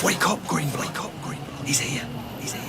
Wake up, Greenblood. Wake up, Greenblood. He's here. He's here.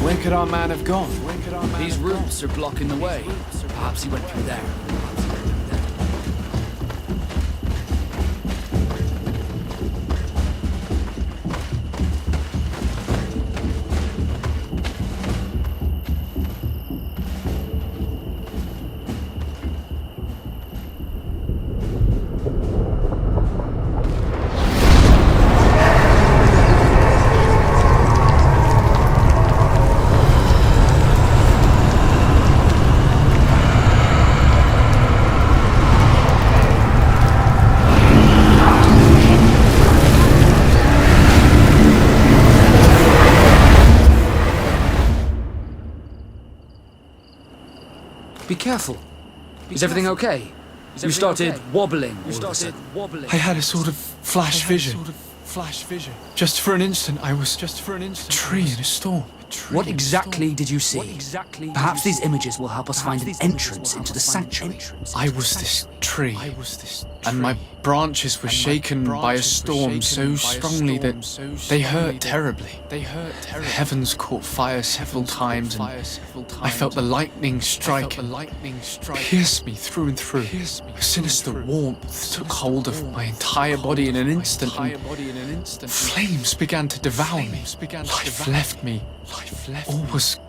Where could our man have gone? These roots are blocking the way. Perhaps he went through there. Be careful. Is everything okay? You started wobbling all of a sudden. I had a sort of flash vision. Just for an instant, I was a tree in a storm. What exactly did you see? Perhaps these images will help us find an entrance into the sanctuary. I was this tree, and my branches were shaken by a storm so strongly that they hurt terribly. The heavens caught fire several times, and I felt the lightning strike and pierce me through and through. A sinister warmth took hold of my entire body in an instant, and flames began to devour me. Life left me. All was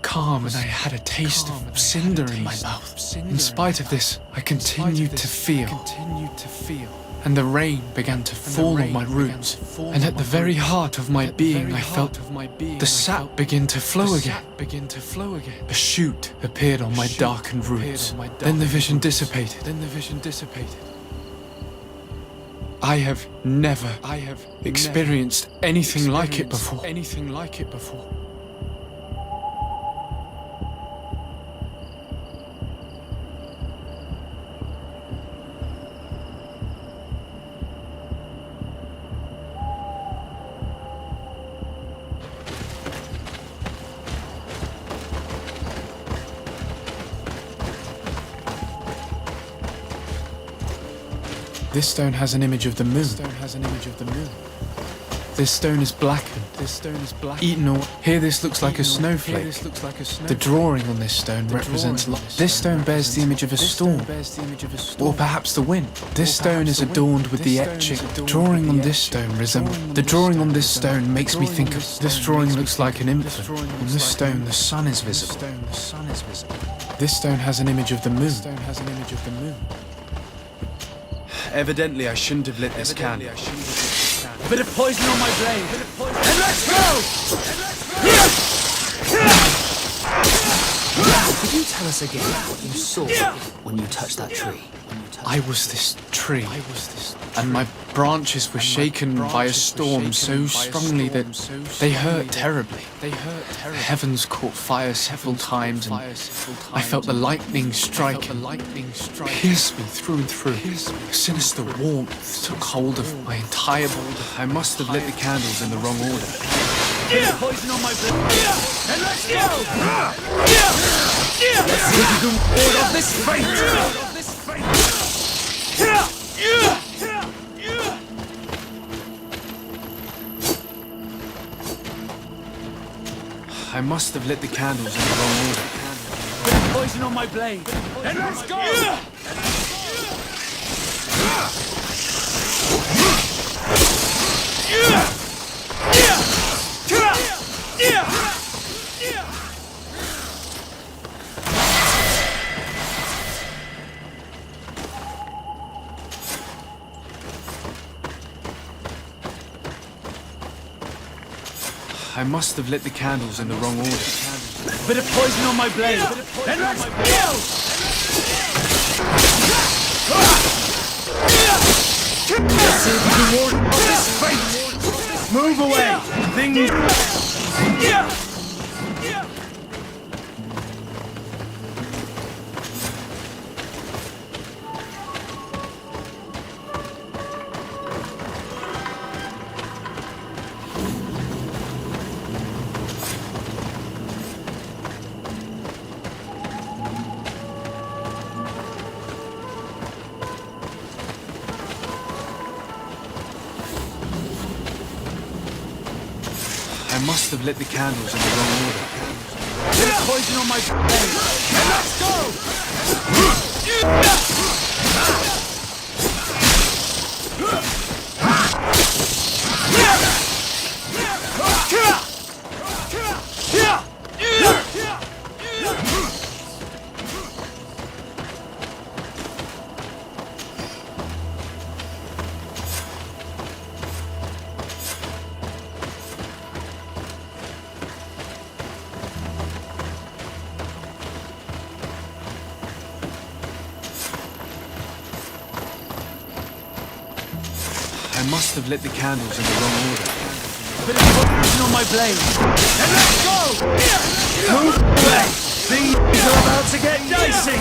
calm, and I had a taste of cinder in my mouth. In spite of this, I continued to feel. And the rain began to fall on my roots. And at the very heart of my being, I felt the sap begin to flow again. A shoot appeared on my darkened roots. Then the vision dissipated. I have never experienced anything like it before. This stone has an image of the moon. This stone is blackened. Eaten or here this looks like a snowflake. The drawing on this stone represents light. This stone bears the image of a storm. Or perhaps the wind. This stone is adorned with the etching. The drawing on this stone resembles. The drawing on this stone makes me think of. This drawing looks like an infant. On this stone the sun is visible. This stone has an image of the moon. Evidently I shouldn't have lit this candle. A bit of poison on my blade. And let's go! Could you tell us again what you saw when you touched that tree? I was this tree, and my branches were shaken by a storm so strongly that they hurt terribly. The heavens caught fire several times, and I felt the lightning strike and pierce me through and through. A sinister warmth took hold of my entire body. I must have lit the candles in the wrong order. Poison on my blood. And let's go! Let's see if you can ward off this fate! I must have lit the candles in the wrong order. Bit of poison on my blade. And let's go! I must have lit the candles in the wrong order. Bit of poison on my blade. And let's go! Let's see if you can ward off this fate! Move away! Things... I must have lit the candles in the wrong order. Bit of poison on my blade. And let's go! I must have lit the candles in the wrong order. Bit of poison on my blade. And let's go! Move away! Things are about to get dicey!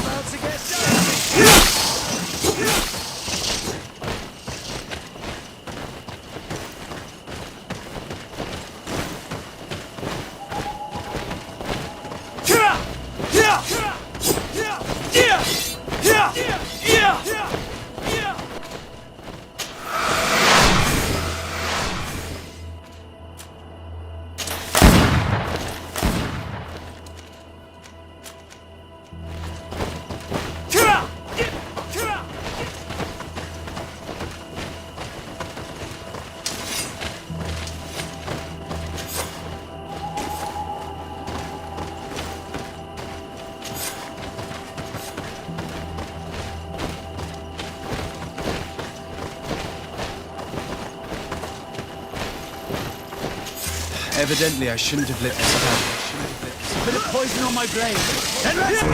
Evidently, I shouldn't have lit this candle. Bit of poison on my blade. And let's go!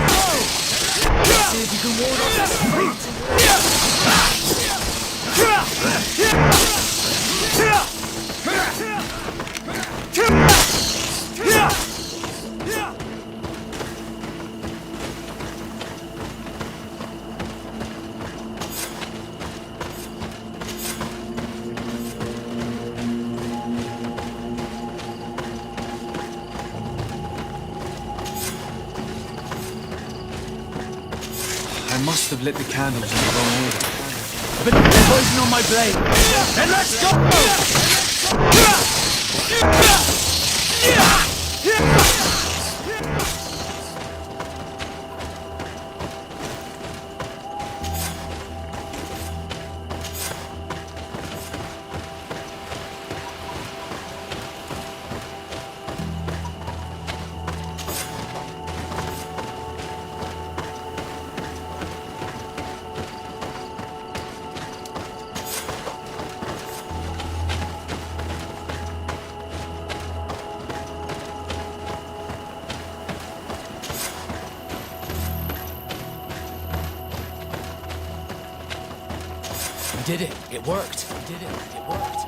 Let's see if you can ward off this I must have lit the candles in the wrong order. Bit of poison on my blade. And let's go! We did it. It worked. We did it. It worked.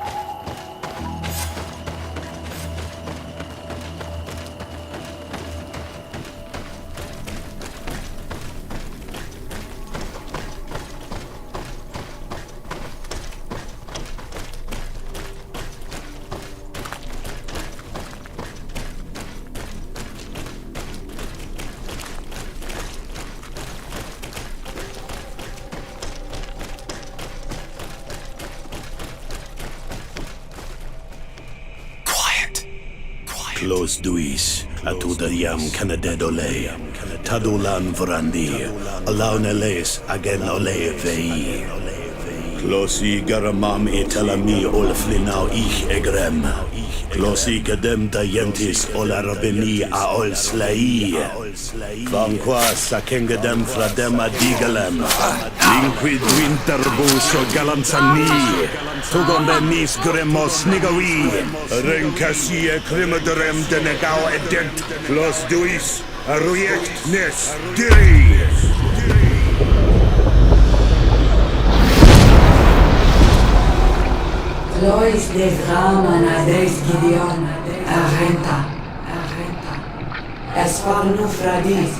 Los duis, atudayam canadedole, tadulan vrandi, alauneles agen ole vei. Klosi garamam etalami olflinau ich egrem. Klosi gedem dayentis olarabeni a ol slai. Vanqua sakengedem fradem adigalem. Linquid winterbus o galanzani. Tugondenis gremos nigawi. Renkasie krimadrem denegau edent. Los duis, aruyet nes diri. Lois des Raman ades Gideon, Argenta. Es farnu fradis,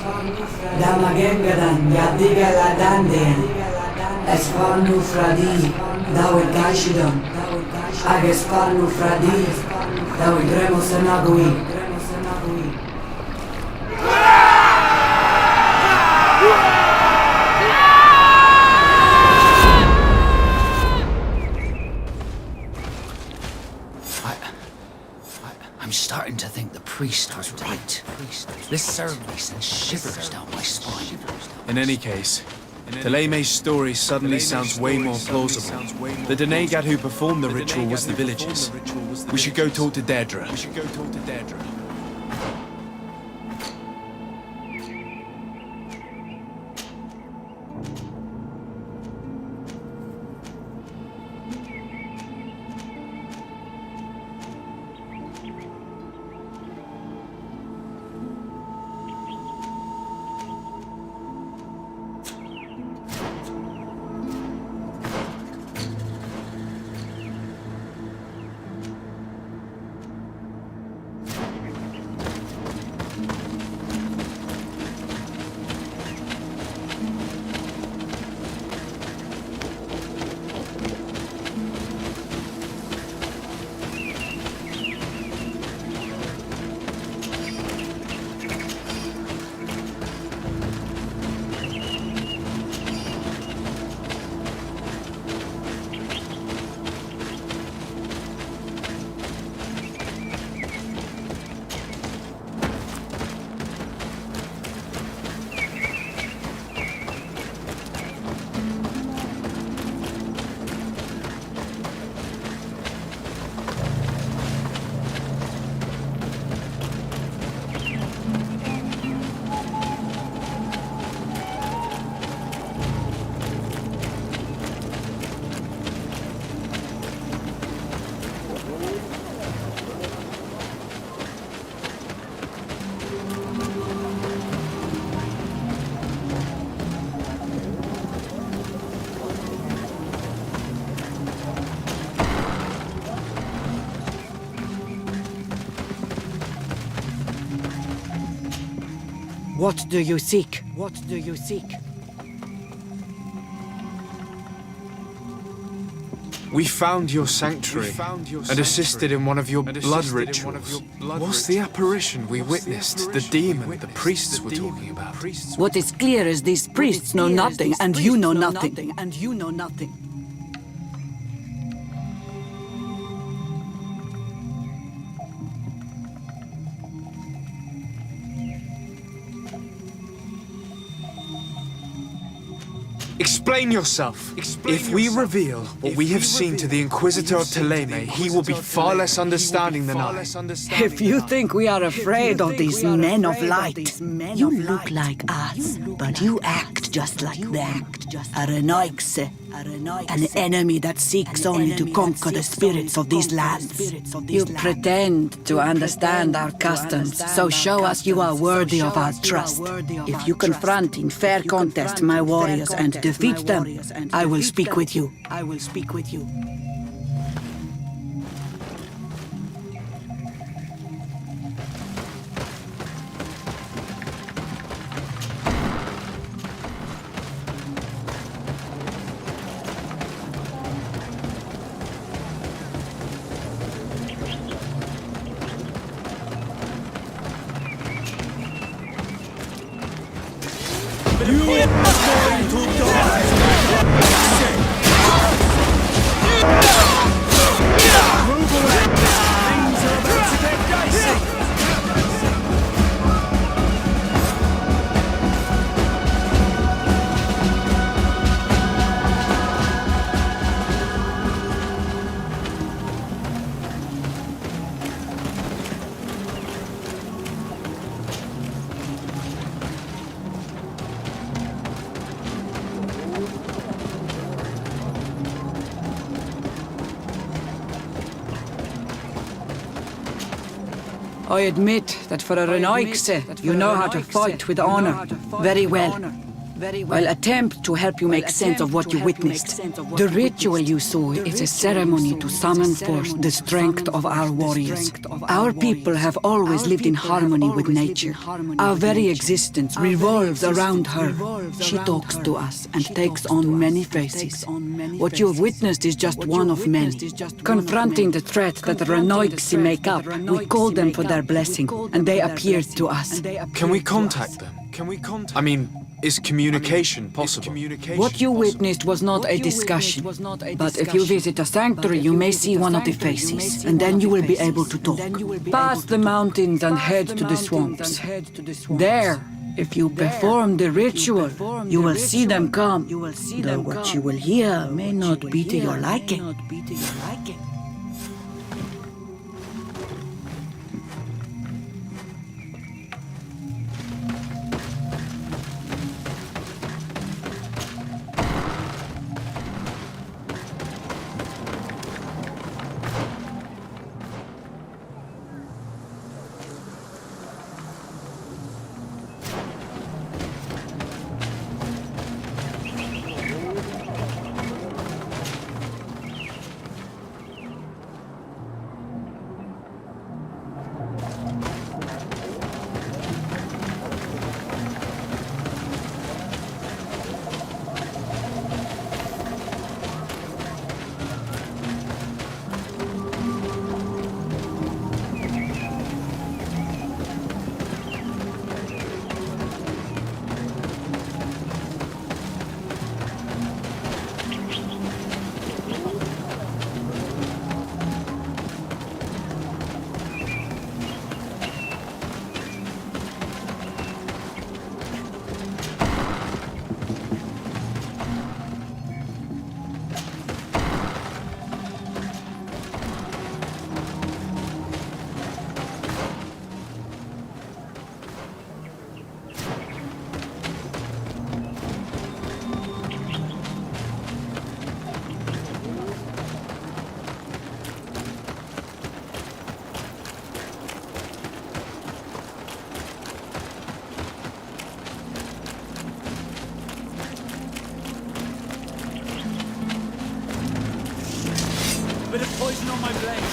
damagengadan, yadiga la dandean. Es farnu fradi, dawe gaishidon. Ages farnu fradi, dawe gremos enagui. I'm starting to think the priest was right. This ceremony sends shivers down my spine. In any case, Teleme's story suddenly sounds way more plausible. The Denegad who performed the ritual was the villagers. We should go talk to Deirdre. What do you seek? What do you seek? We found your sanctuary and assisted in one of your blood rituals. What's the apparition we witnessed, the demon the priests were talking about? What is clear is these priests know nothing, and you know nothing. Explain yourself. If we reveal what we have seen to the Inquisitor of Teleme, he will be far less understanding than I. If you think we are afraid of these men of light, you look like us, but you act just like them. Arenoixe, An enemy that seeks only to conquer the spirits of these lands. You pretend to understand our customs, so show us you are worthy of our trust. If you confront in fair contest my warriors and defeat them, I will speak with you. I admit that for a Renoixe, you know how to fight with honor. Very well. I'll attempt to help you make sense of what you witnessed. The ritual you saw is a ceremony to summon forth the strength of our warriors. Our people have always lived in harmony with nature. Our very existence revolves around her. She talks to us and takes on many faces. What you have witnessed is just one of many. Confronting the threat that the Renoixe make up, we called them for their blessing, and they appeared to us. Can we contact them? I mean, is communication possible? What you witnessed was not a discussion, but if you visit a sanctuary, you may see one of the faces, and then you will be able to talk. Pass the mountains and head to the swamps. There, if you perform the ritual, you will see them come, though what you will hear may not be to your liking. Bit of poison on my blade.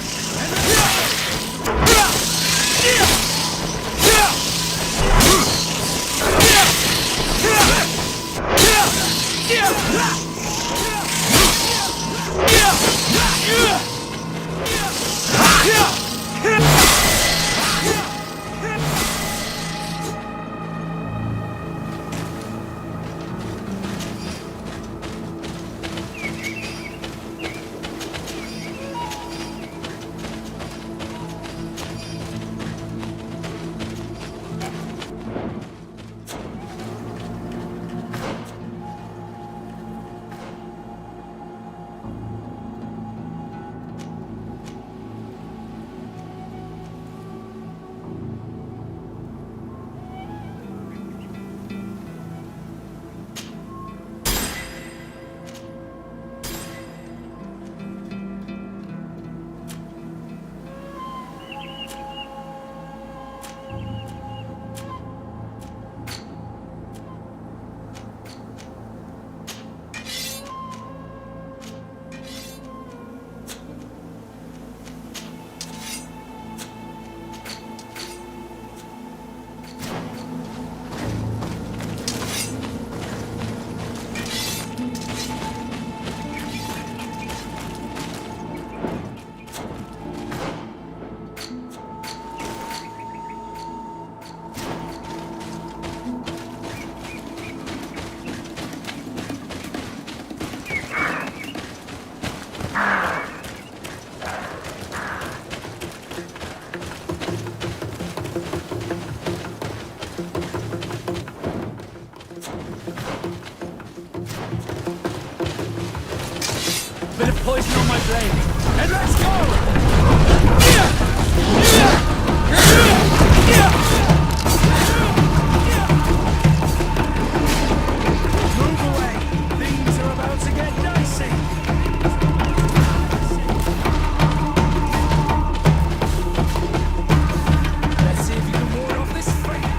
my blade, and let's go! Move away! Things are about to get dicey! Let's see if you can ward off this fate.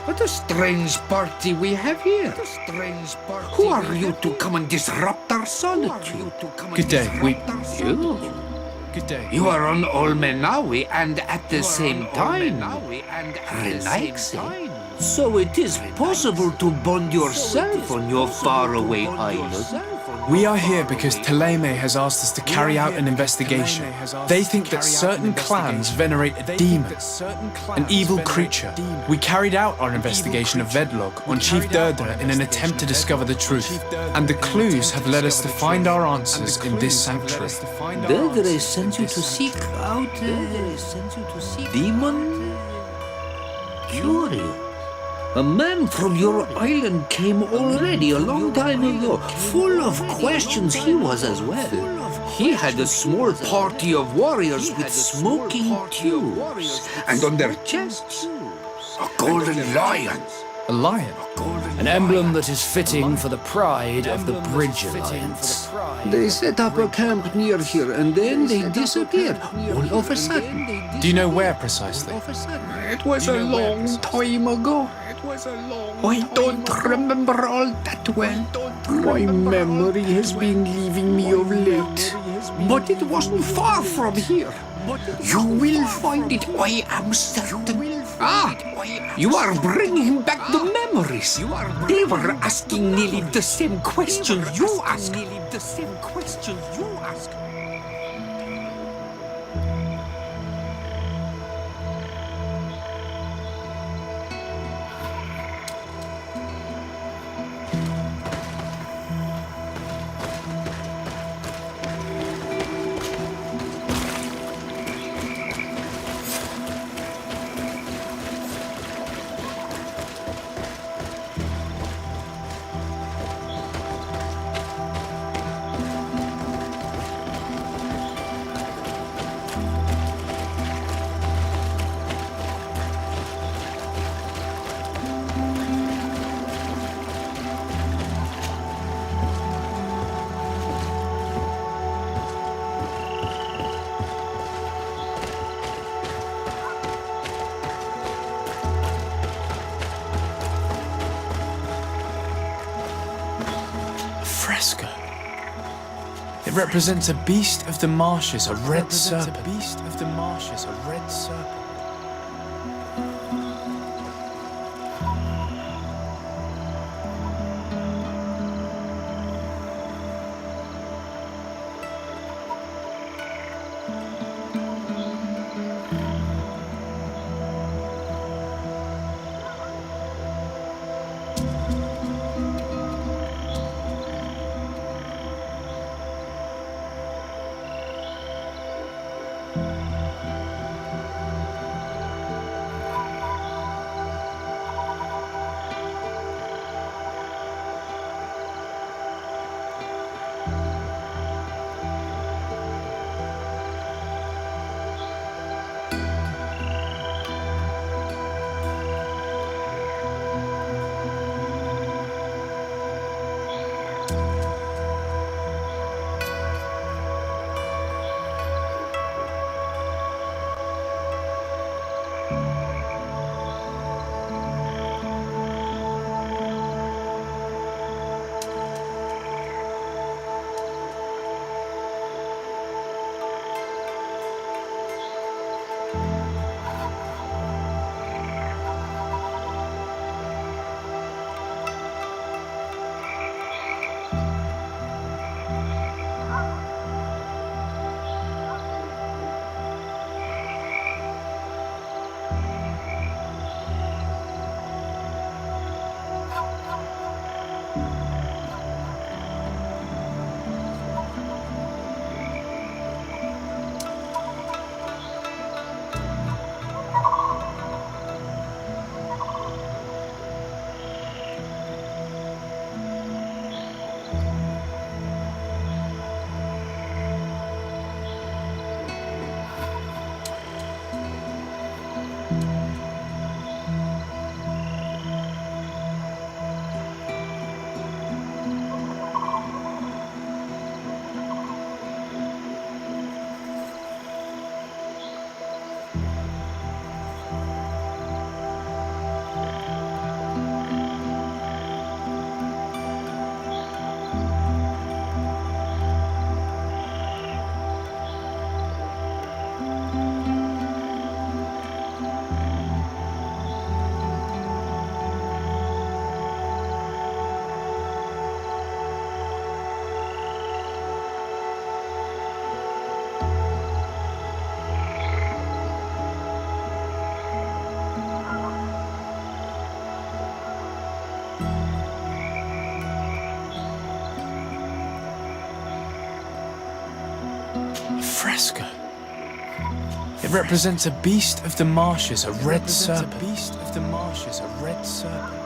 What a strange party we have here. Who are you to come and disrupt our solitude? Good day. You? Good day. You are on Olmenawi and at the same time relaxing. So it is possible to bond yourself on your faraway island. We are here because Teleme has asked us to carry out an investigation. They think that certain clans venerate a demon, an evil creature. We carried out our investigation of Vedlog on Chief Durdra in an attempt to discover the truth, and the clues have led us to find our answers in this sanctuary. Durdra sent you to seek out demon? Curious. A man from your island came already a long time ago. Full of questions he was as well. He had a small party of warriors with smoking tubes. And on their chests, a golden lion. A lion? An emblem that is fitting for the pride of the Bridge Alliance. They set up a camp near here and then they disappeared all of a sudden. Do you know where precisely? It was a long time ago. I don't remember all that well. My memory has been leaving me of late. But it wasn't far from here. You will find it, I am certain. You are bringing back the memories. They were asking nearly the same questions you asked. represents a beast of the marshes, a red serpent. Beast of the marshes, a red serpent. Fresco. It represents a beast of the marshes, a red serpent. A beast of the marshes, a red serpent.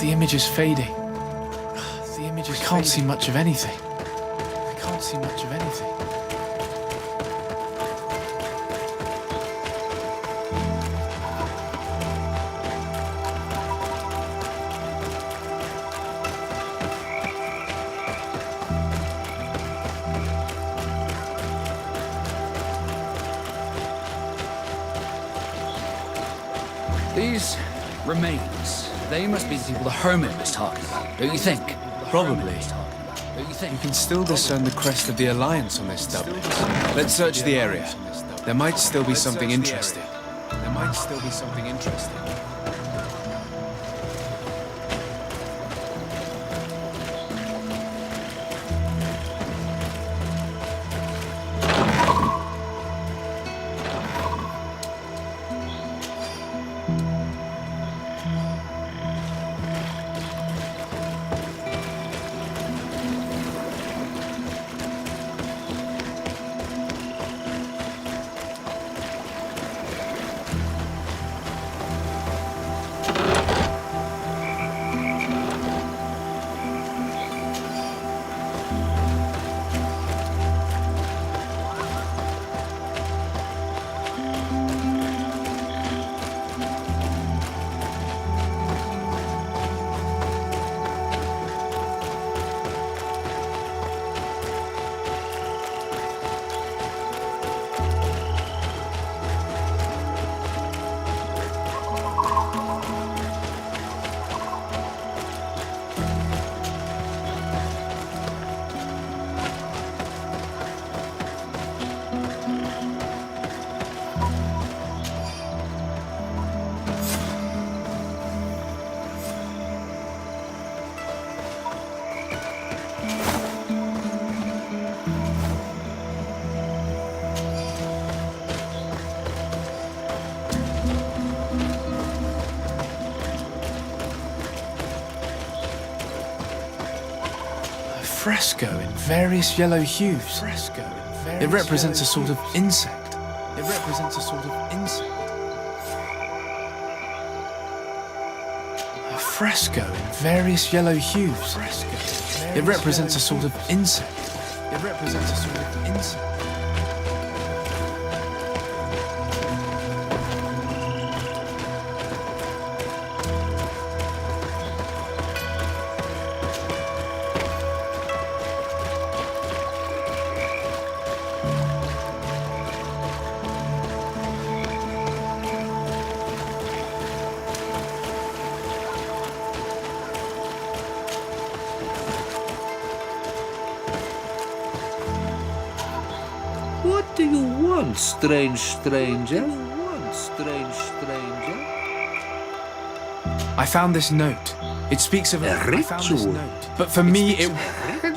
The image is fading. We can't see much of anything. We can't see much of anything. These remains, they must be the people the hermit was talking about, don't you think? Probably. You can still discern the crest of the Alliance on this doublet. Let's search the area. There might still be something interesting. There might still be something interesting. fresco in various yellow hues. It represents a sort of insect. It represents a sort of insect. A fresco in various yellow hues. It represents a sort of insect. It represents a sort of insect. What do you want, strange stranger? Strange stranger? I found this note. It speaks of A ritual. But for me, it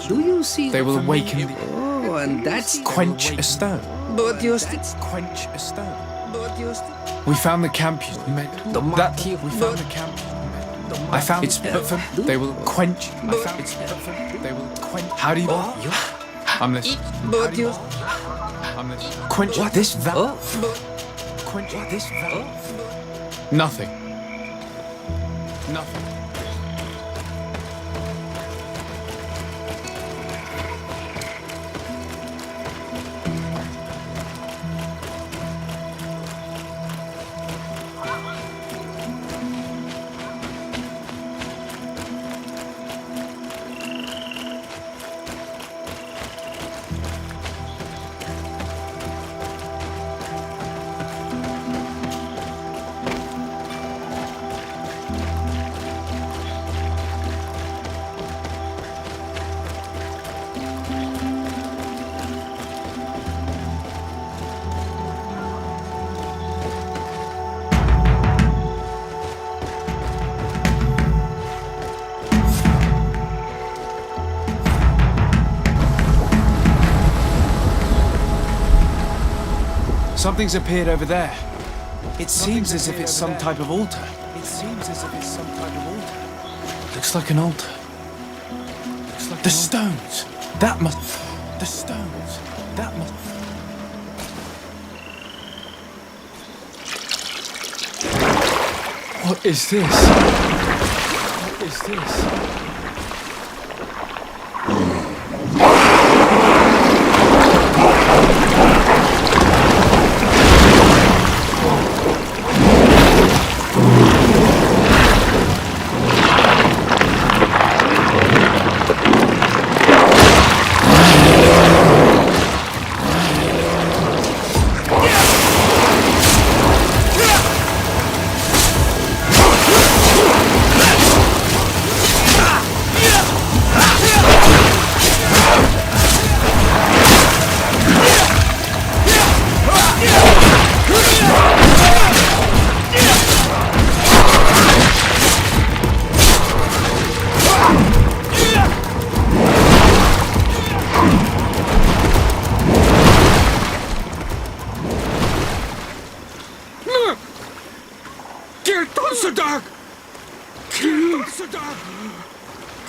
Do you see? they will awaken the Oh, and that's quench a stone. But you still. Quench a stone. But you still. We found the camp you made. That we found the camp you made. I found it's but for they will quench. I found it's but for they will quench. How do you? I'm listening. But you. I'm listening. Quench this valve. Quench this valve. Nothing. Nothing. Something's appeared over there. It seems as if it's some type of altar. It seems as if it's some type of altar. Looks like an altar. Looks like the stones. That must. The stones. That must. What is this? What is this?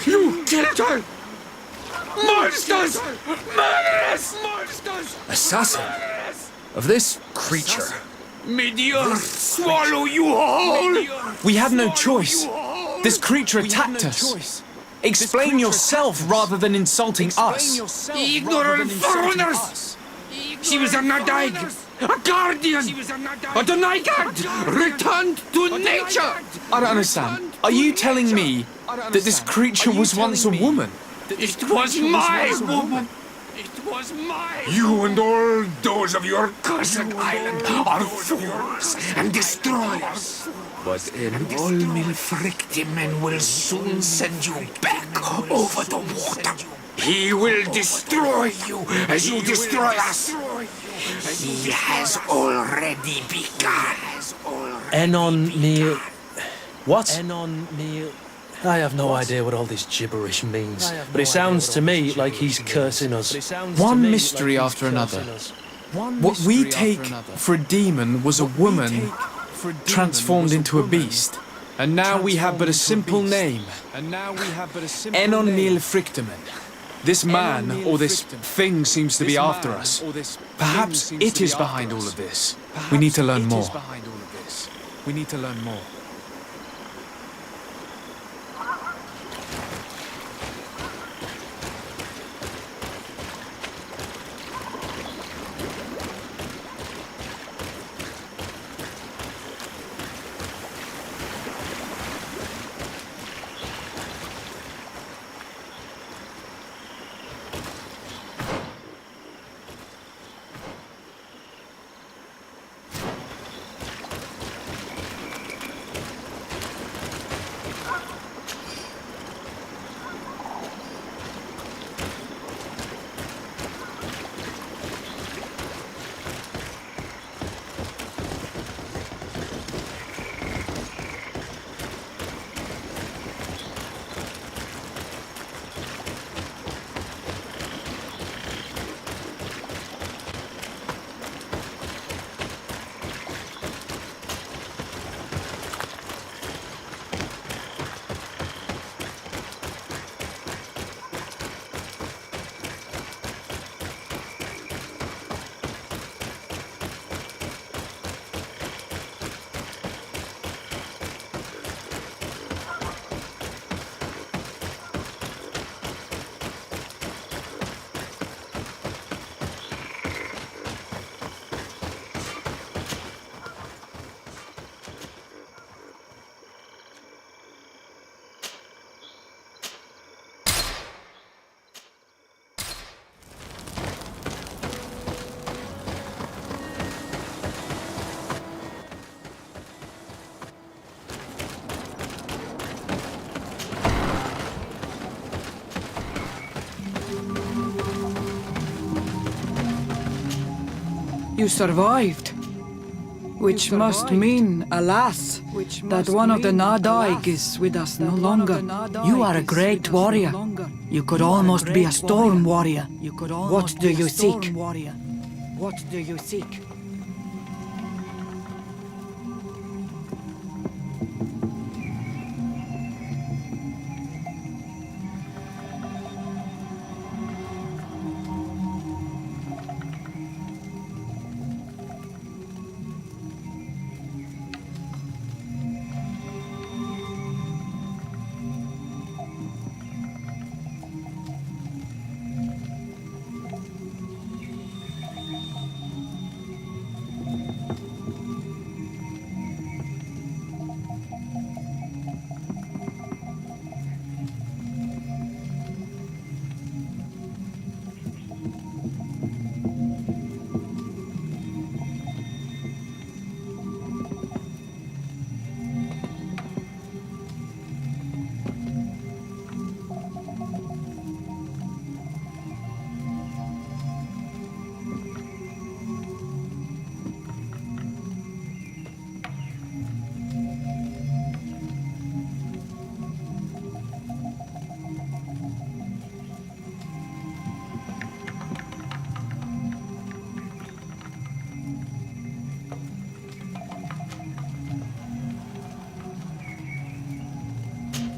You killed her! Monsters! Murderers! Monsters! Assassin of this creature. May the earth swallow you whole! We had no choice. This creature attacked us. Explain yourself rather than insulting us. Ignorant foreigners! She was a Nadaig, a guardian, a Donaigad, returned to nature! I don't understand. Are you telling me that this creature was once a woman? It was my woman! It was my... You and all those of your cursed island are fools and destroyers. But all Milfricti men will soon send you back over the water. He will destroy you as you destroy us. He has already begun. Enon Neil. What? Enon Neil. I have no idea what all this gibberish means, but it sounds to me like he's cursing us. One mystery after another. What we take for a demon was a woman transformed into a beast. And now we have but a simple name. Enon Neil Frictimen. This man or this thing seems to be after us. Perhaps it is behind all of this. We need to learn more. We need to learn more. You survived. Which must mean, alas, that one of the Nadaig is with us no longer. You are a great warrior. You could almost be a storm warrior. What do you seek? What do you seek?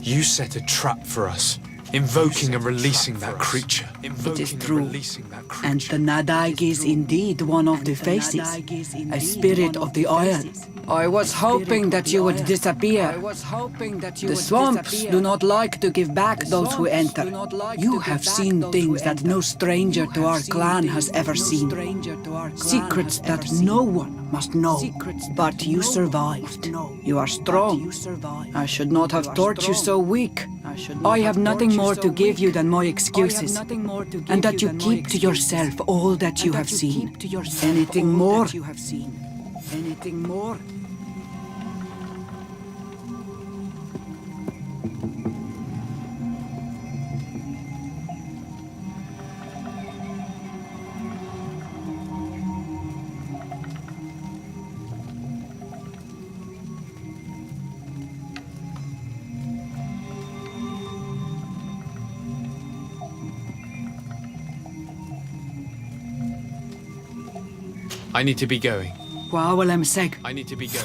You set a trap for us, invoking and releasing that creature. It is true. And the Nadaig is indeed one of the faces, a spirit of the Isle. I was hoping that you would disappear. The swamps do not like to give back those who enter. You have seen things that no stranger to our clan has ever seen. Secrets that no one must know. But you survived. You are strong. I should not have thought you so weak. I have nothing more to give you than my excuses, and that you keep to yourself all that you have seen. Anything more? Anything more? I need to be going. I need to be going.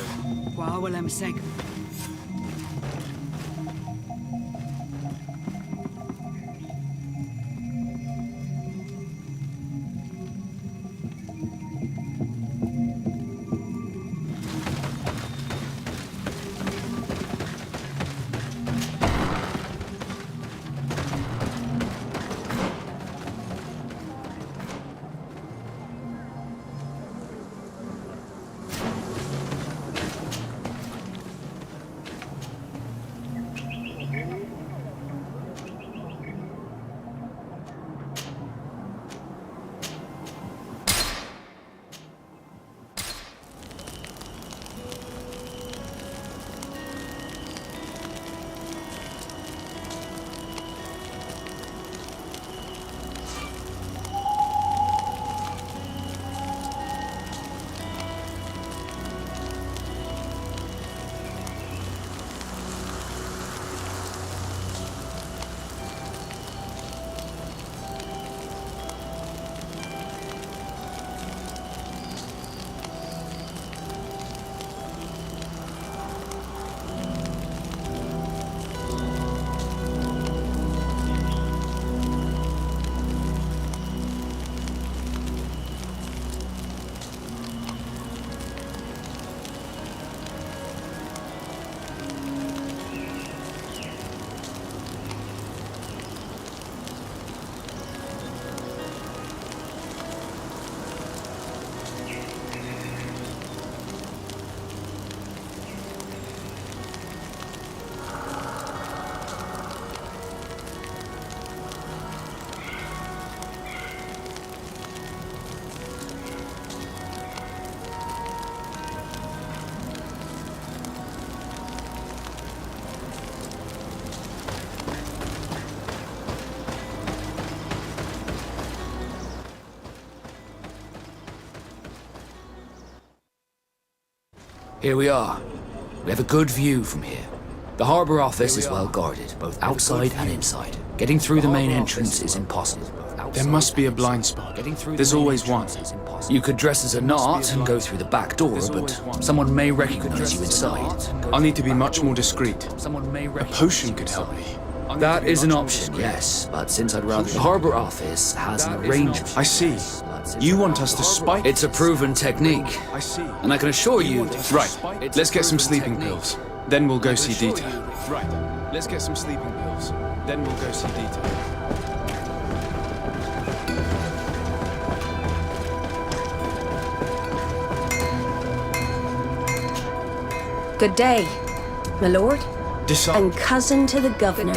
Here we are. We have a good view from here. The harbour office is well guarded, both outside and inside. Getting through the main entrance is impossible. There must be a blind spot. There's always one. You could dress as a knot and go through the back door, but someone may recognize you inside. I'll need to be much more discreet. A potion could help me. That is an option, yes, but since I'd rather... The harbour office has an arrangement. I see. You want us to spike? It's a proven technique, I see. and I can assure you... Right, let's get some sleeping pills. Then we'll go see Dieter. Right, let's get some sleeping pills. Then we'll go see Dieter. Good day, my lord, Decide. and cousin to the governor.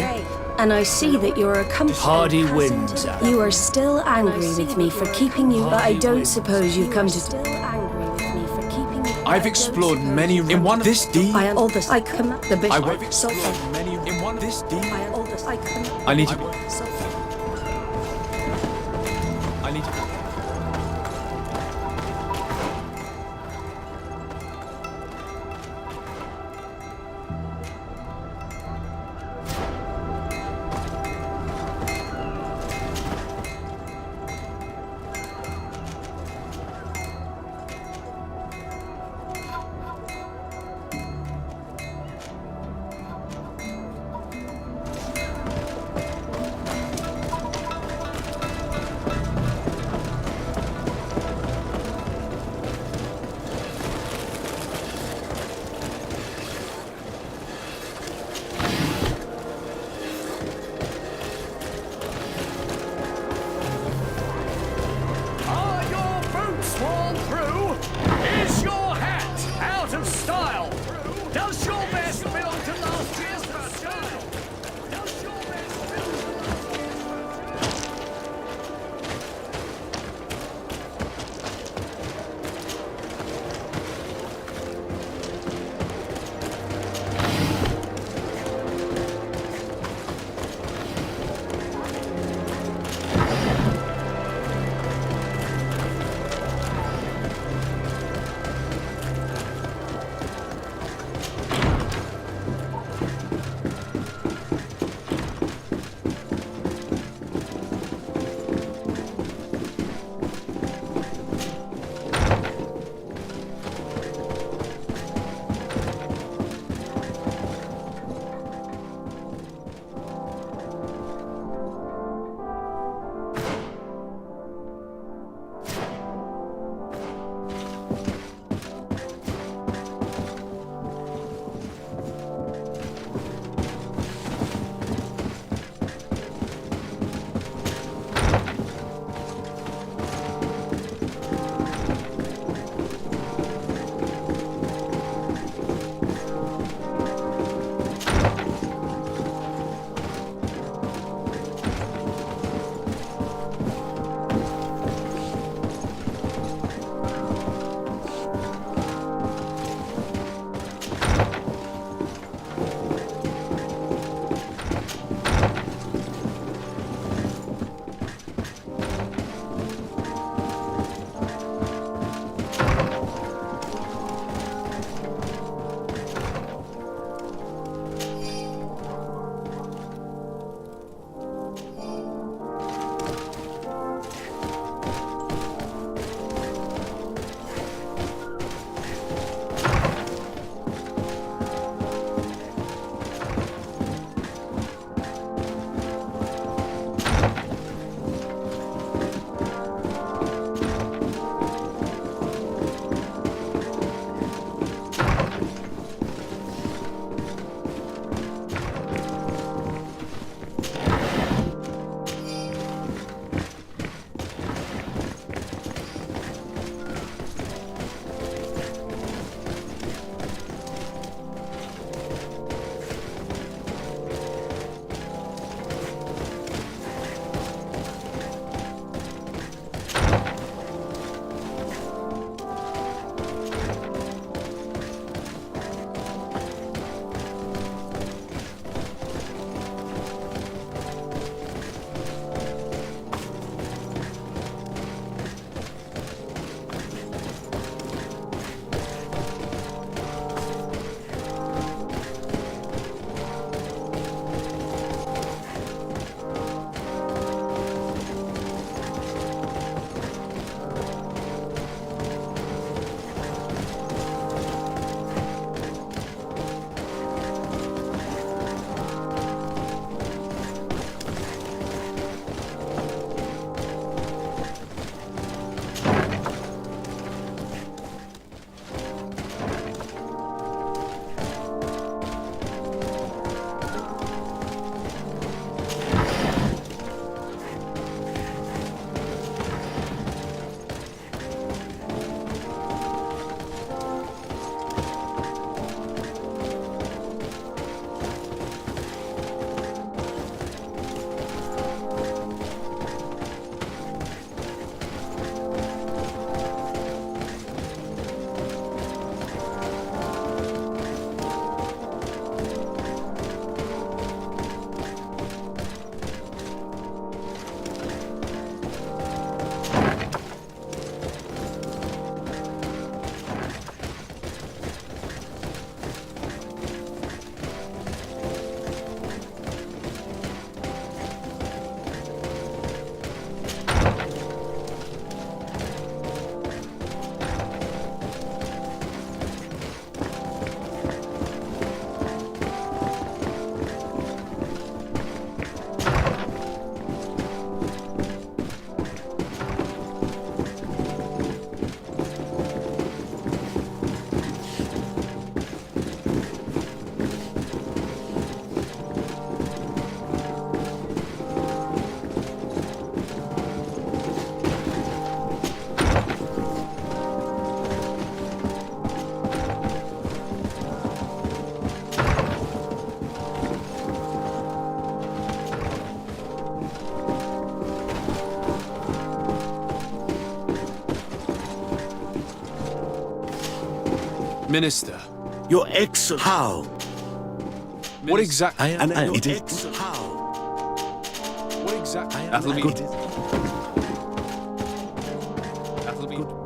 And I see that you're a Hardy winds. You are still angry with me for keeping you, but I don't suppose you've come to. Still angry with me for keeping you. I've explored many. In one of this deed, I am all this. I come. The bishop. I've explored many. In one of this deed, I am all this. I come. I need to. I need to. Minister. Your Excellency. How? What exactly? And it is. How? What exactly? That'll be good. That'll be good.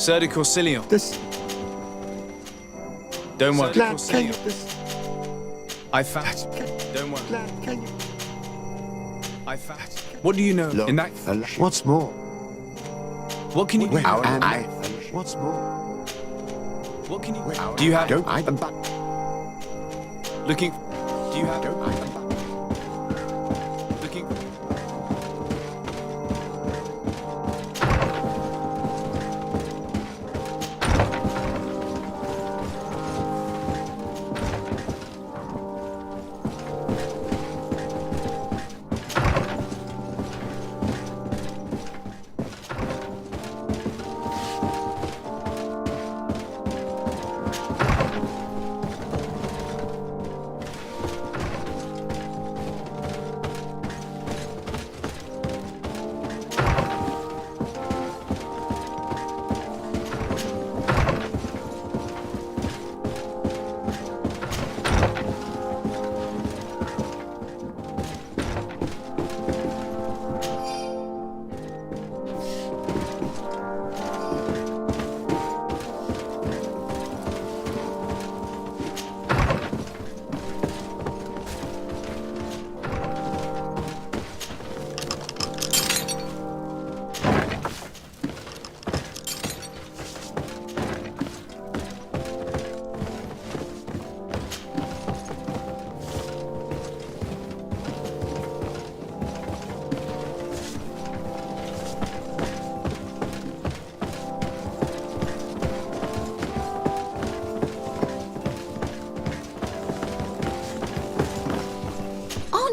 Sir de Corsilion. This. Don't worry. Glad, can you? This. I fact. Don't worry. Glad, can you? I fact. What do you know? Look, In that. what's more? What can you? Wait, and what's more? What can you? Do you have? Don't I? Looking. Do you have? Don't I? Looking.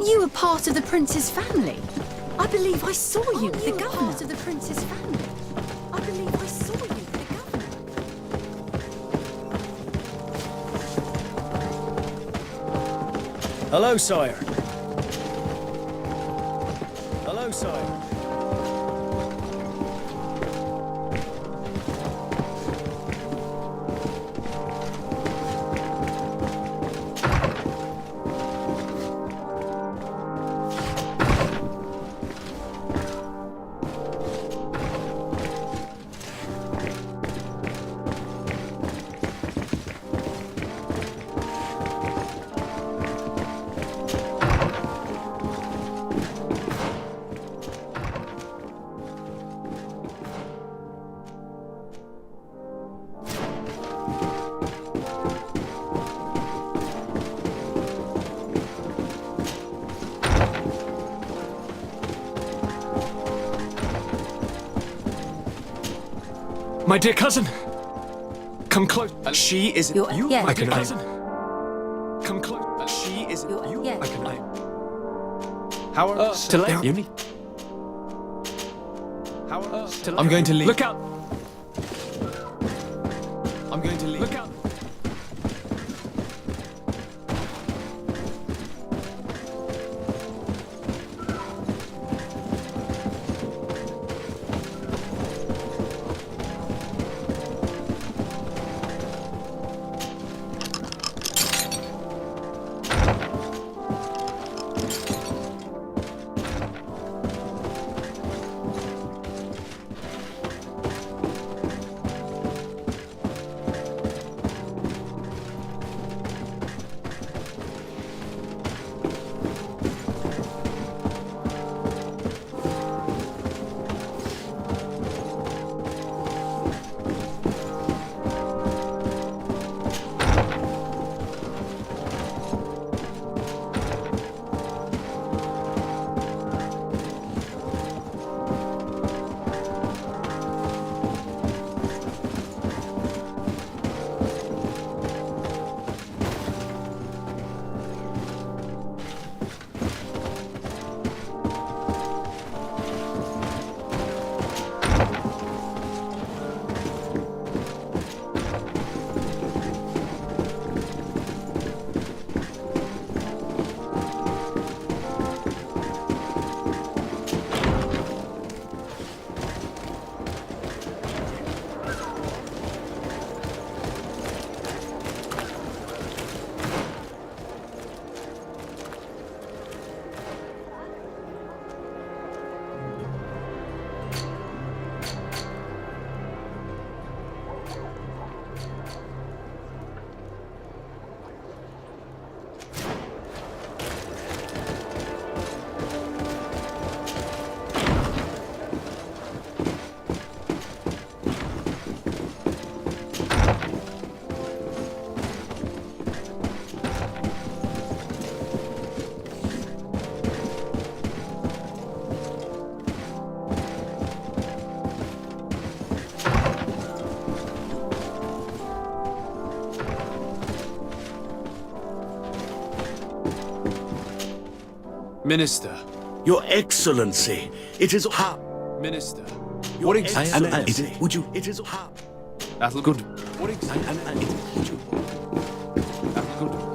You were part of the prince's family. I believe I saw you with the governor. Part of the prince's family. I believe I saw you with the governor. Hello, sire. Hello, sire. My dear cousin, come close. She is You're- you, yes. my dear cousin. Come close. She is you. yes. I can. How are Still there, Uni? How are I'm going to leave. Look out! I'm going to leave. Look out! Minister. Your Excellency, it is how. Minister. What exactly? Would you? It is how. That'll good. What exactly? Would you? That'll good.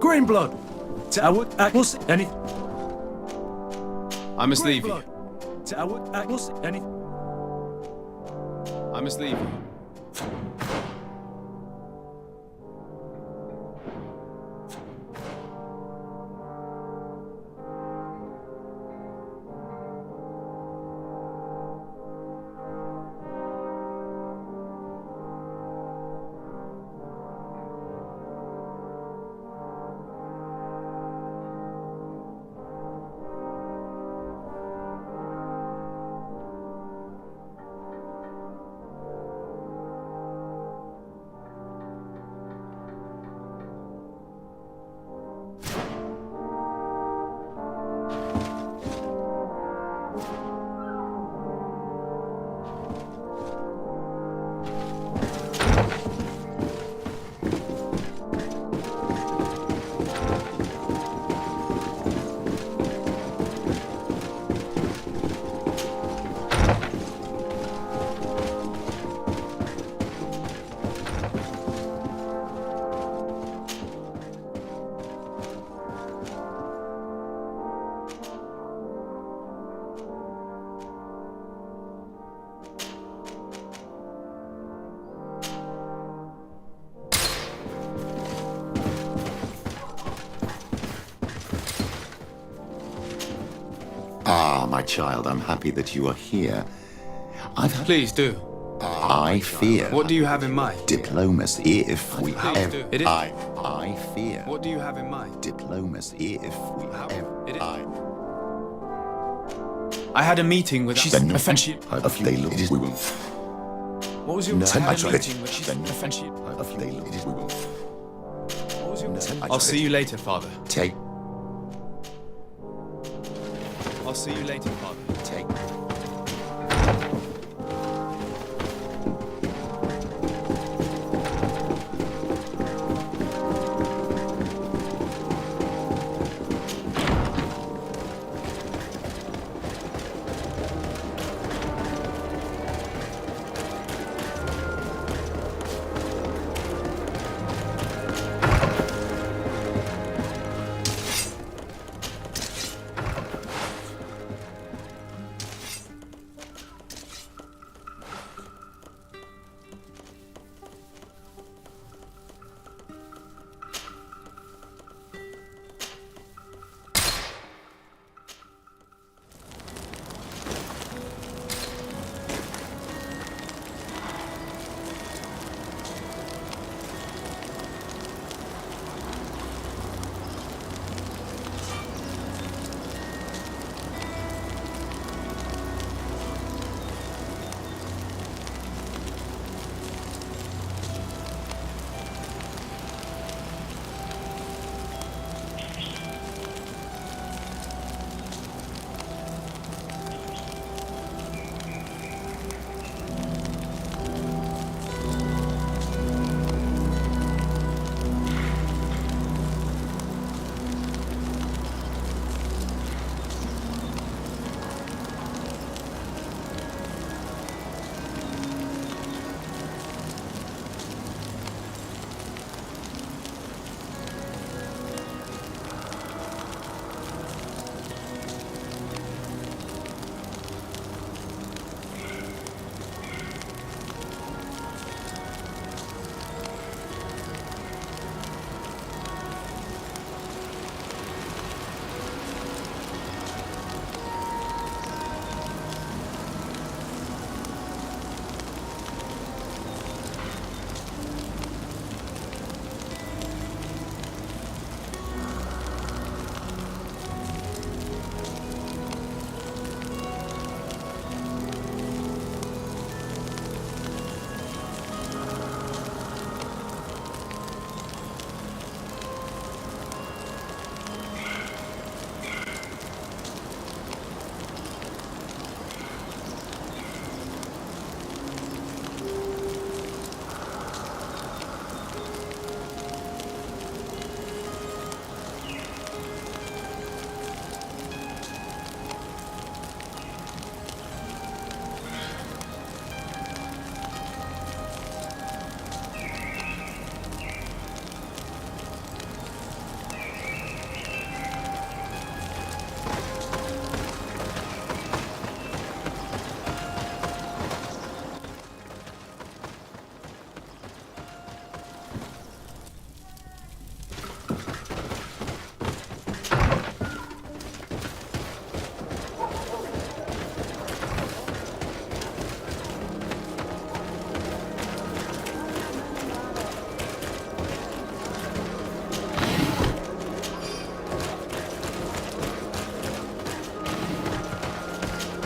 Green blood. I must any. I must leave you. I must any. I must leave you. child, I'm happy that you are here. Please do. I fear. What do you have in mind? Diplomacy, if we ever. do. It is. I fear. What do you have in mind? Diplomacy, if we ever. It is. I had a meeting with. Then no. Offensive. They look. We will. What was your No, I had I a meeting with. Then Offensive. They look. We will. What was your? I'll see you later, Father. Take. I'll see you later, Father. Take.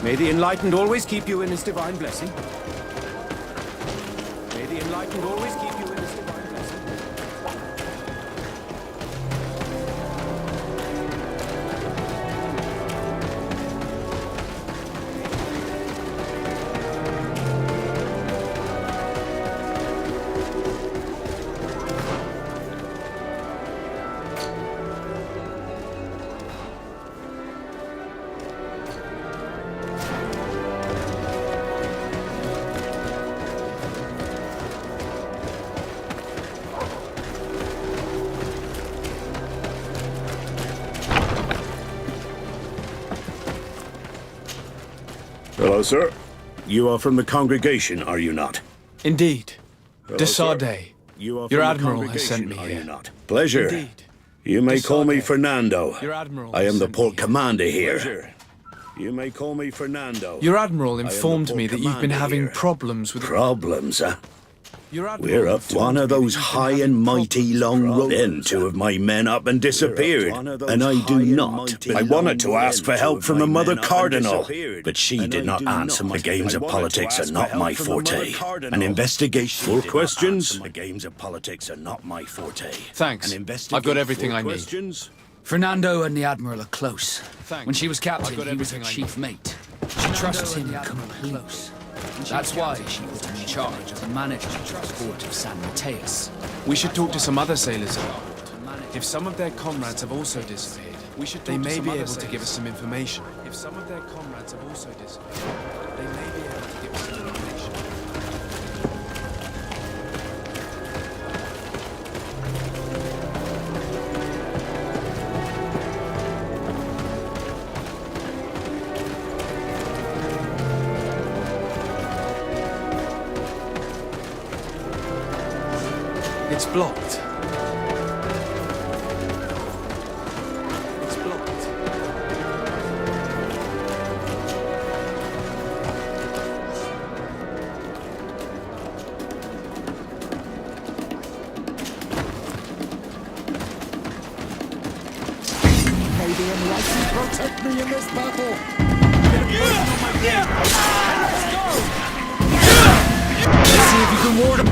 May the Enlightened always keep you in his divine blessing. May the Enlightened always keep you in his divine blessing. Hello, sir. You are from the congregation, are you not? Indeed. Hello, Desarde. sir. You are Your from the admiral has sent congregation, me are here. you not? Pleasure. Indeed. You may call me Desarde. Fernando. Your admiral I has am the sent me port here. commander here. Pleasure. You may call me Fernando. Your admiral informed me that you've been having problems with... Problems, huh? Your admiral We're up one of those high and mighty long roads. Then two of my men up and disappeared, and I do not. I wanted to ask for help from the Mother Cardinal, but she did not answer. The games of politics are not my forte. An investigation. More questions? The games of politics are not my forte. Thanks. I've got everything I need. Fernando and the Admiral are close. Thanks. When she was captain, I've got he was her everything I chief mate. She trusts him completely. That's why she put him in charge as a manager of the port of San Mateus. We should talk to some other sailors about it. If some of their comrades have also disappeared, they may be able to give us some information. If some of their comrades have also disappeared, they may be able to give us some information. It's blocked. It's blocked. May the Enlightened protect me in this battle! Let's see if you can ward him.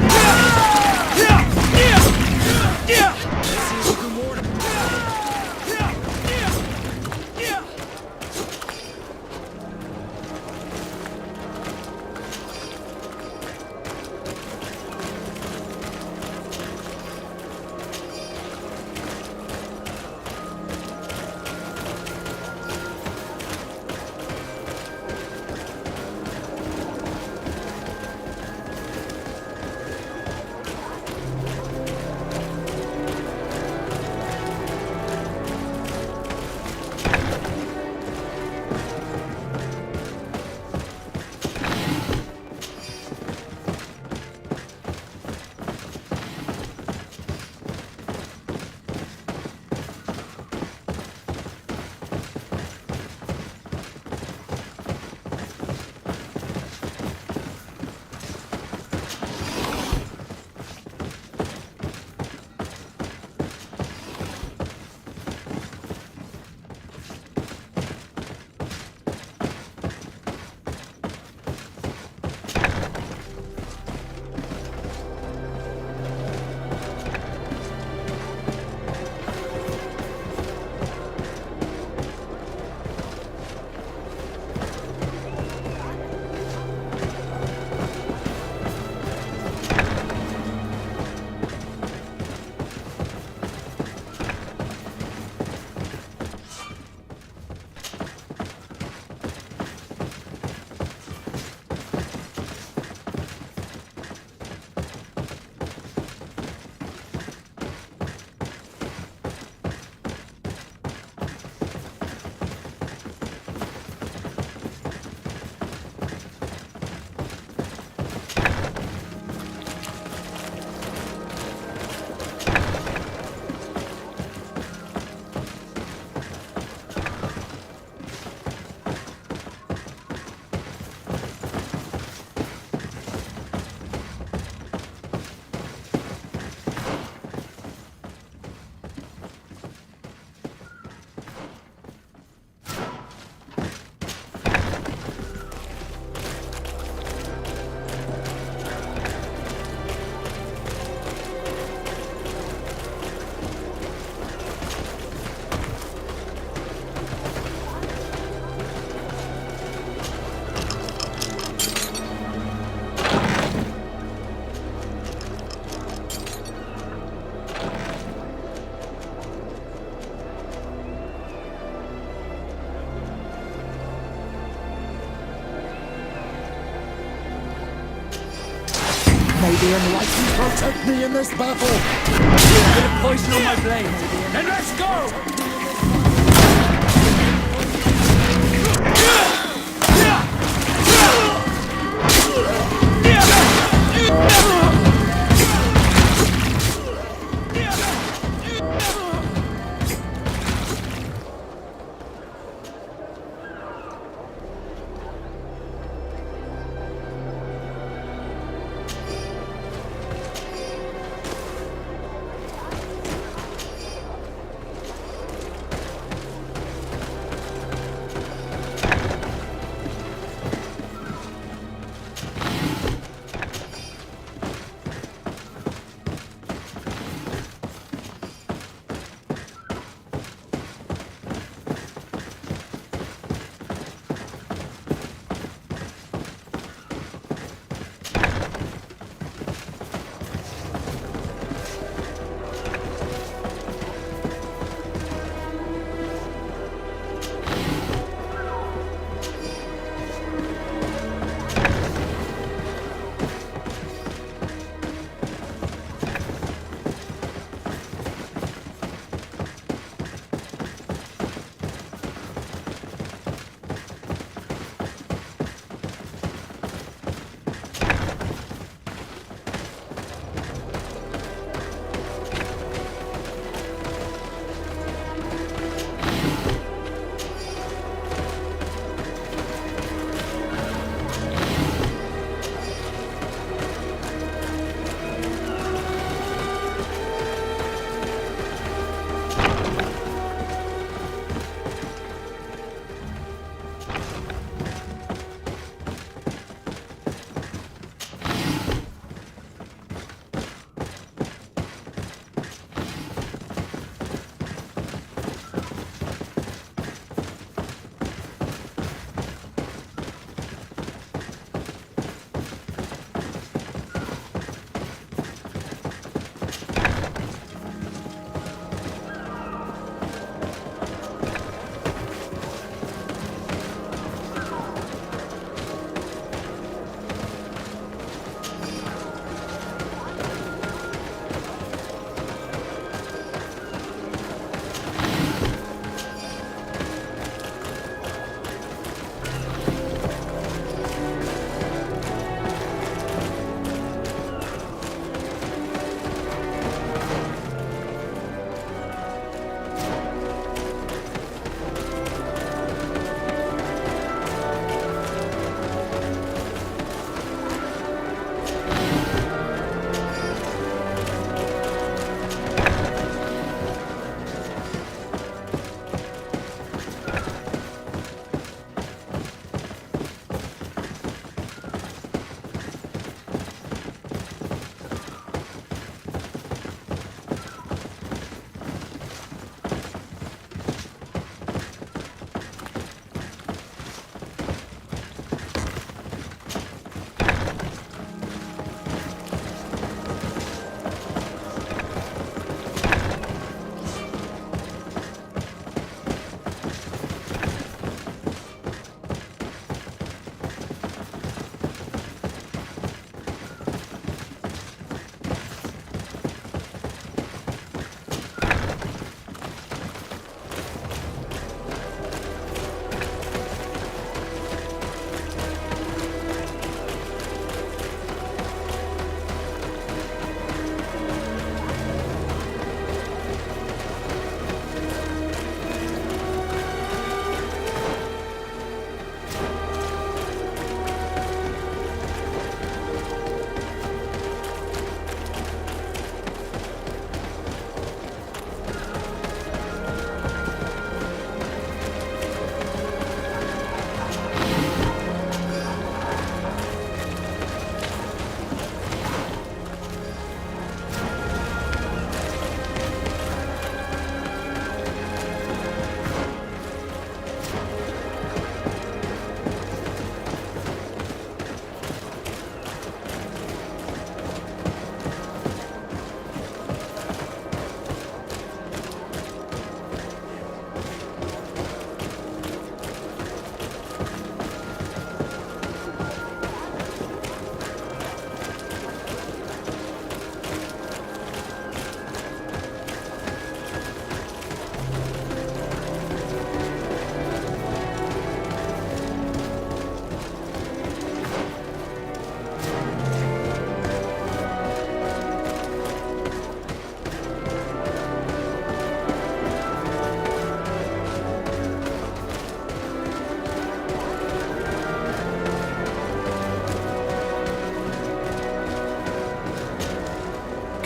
May the Enlightened protect me in this battle! Bit of poison on my blade. Then let's go!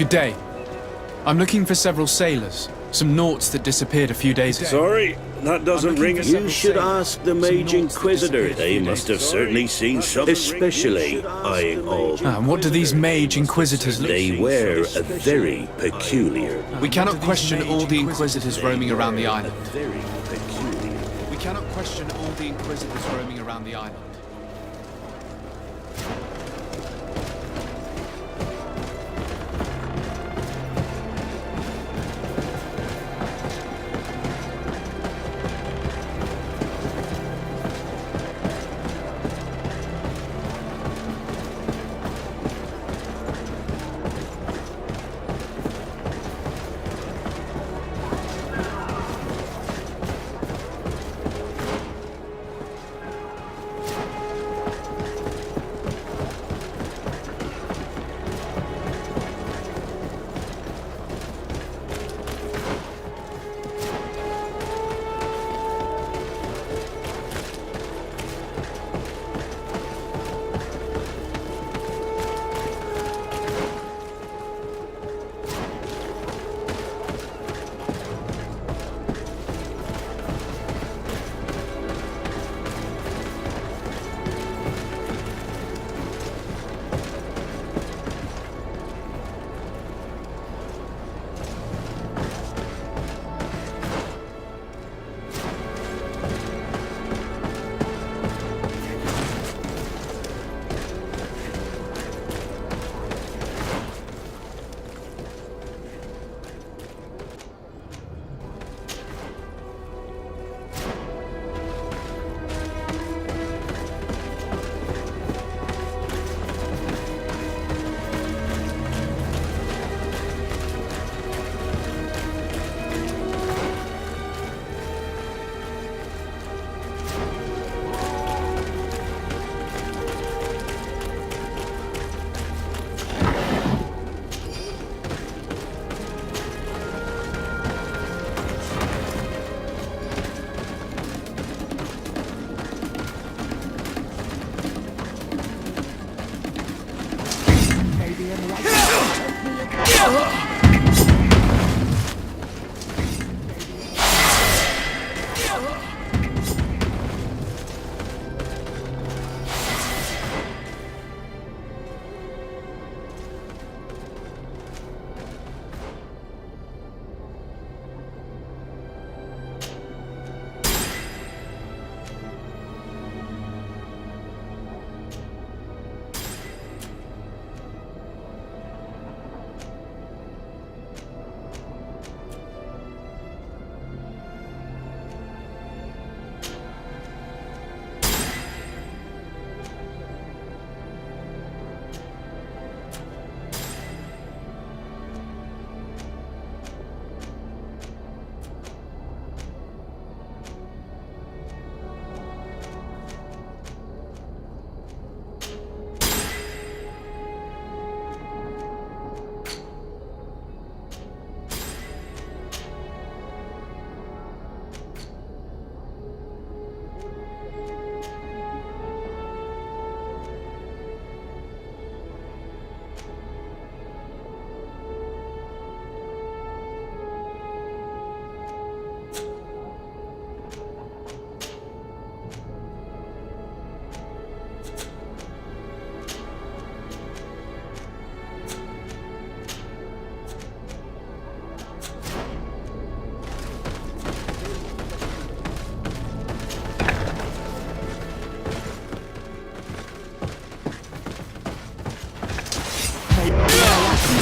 Good day. I'm looking for several sailors. Some naughts that disappeared a few days ago. Sorry, that doesn't ring a... You should ask the Mage Inquisitor. They must have certainly seen some, especially eyeing all. And what do these mage inquisitors look They like? wear a very peculiar. We cannot question all the inquisitors roaming around the island. Very peculiar. We cannot question all the inquisitors roaming around the island.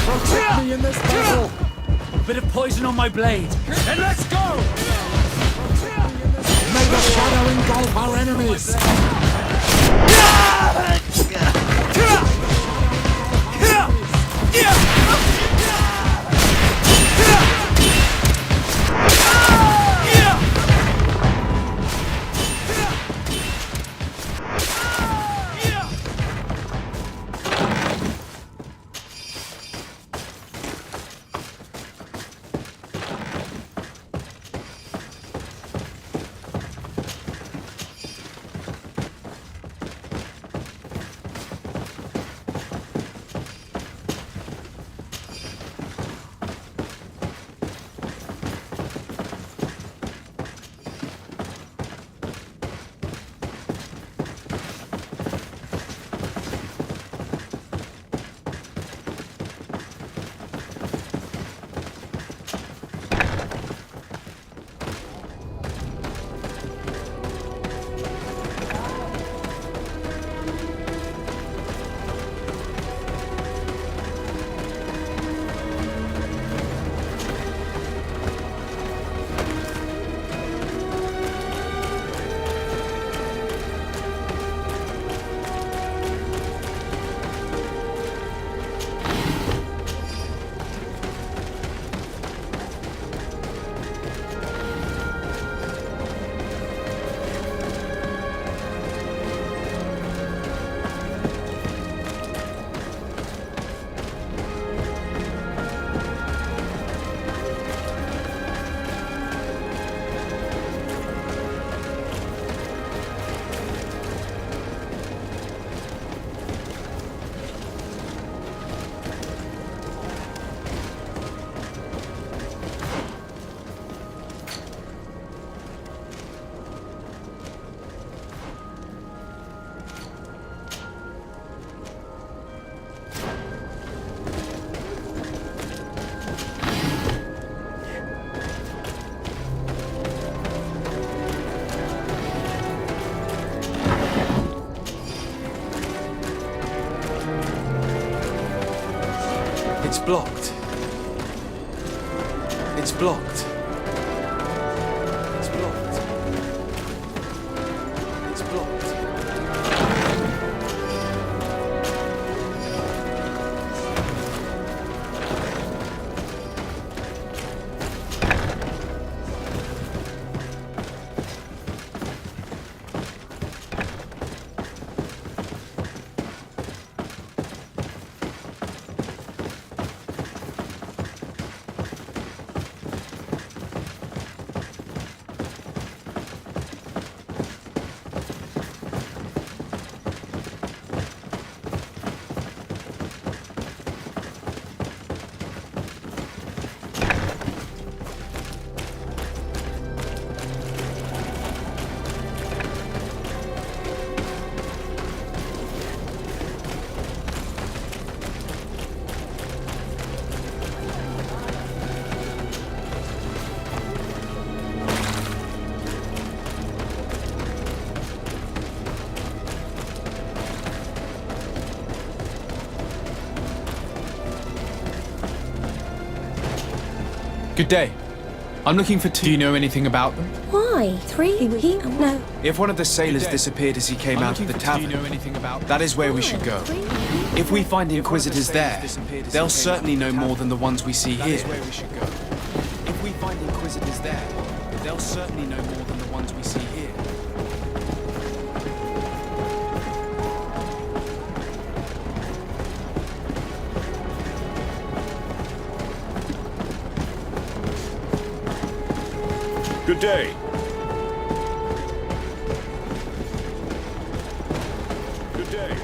Protect me in this battle! A bit of poison on my blade, and let's go! May the shadow engulf our enemies! It's blocked. It's blocked. It's blocked. It's blocked. Good day. I'm looking for two. Do you know anything about them? Why? 3? No. If one of the sailors disappeared as he came out of the tavern, that is where we should go. If we find the Inquisitors there, they'll certainly know more than the ones we see here. If we find the Inquisitors there, they'll certainly know more than the ones we see here. Good day. Good day.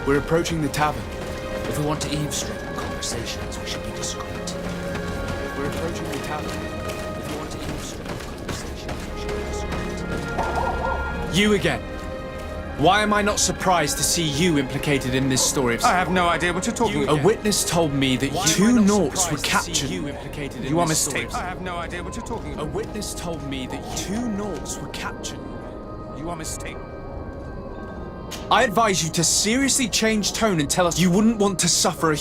We're approaching the tavern. If we want to eavesdrop on conversations, we should be discreet. We're approaching the tavern. If we want to eavesdrop on conversations, we should be discreet. You again. Why am I not surprised to see you implicated in this story? I have no idea what you're talking about. A witness told me that two Naughts were captured. You are mistaken. I have no idea what you're talking about. A witness told me that two Naughts were captured. You are mistaken. I advise you to seriously change tone and tell us you wouldn't want to suffer a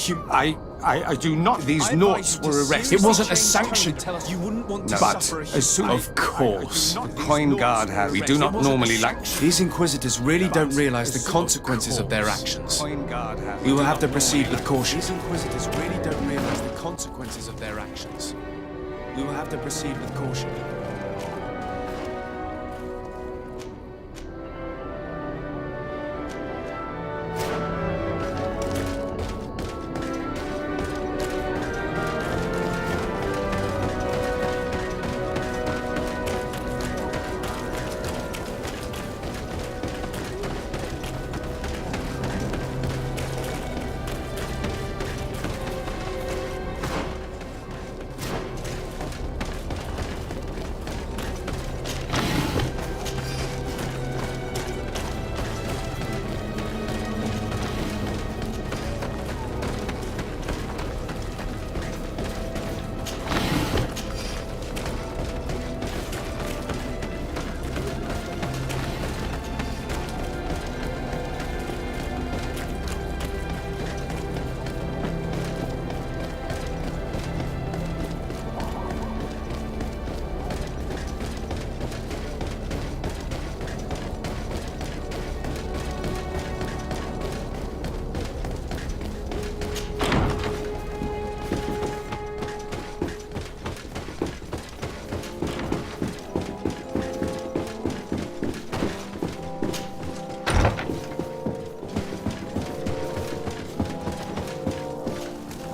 I do not. These Naughts were arrested. It wasn't a sanction. You wouldn't want to But suffer a as soon Of course. the Coin Guard has. We do not normally like. These Inquisitors really don't realize the consequences of their actions. Coin Guard has. We will have to proceed with caution. These Inquisitors really don't realize the consequences of their actions. We will have to proceed with caution.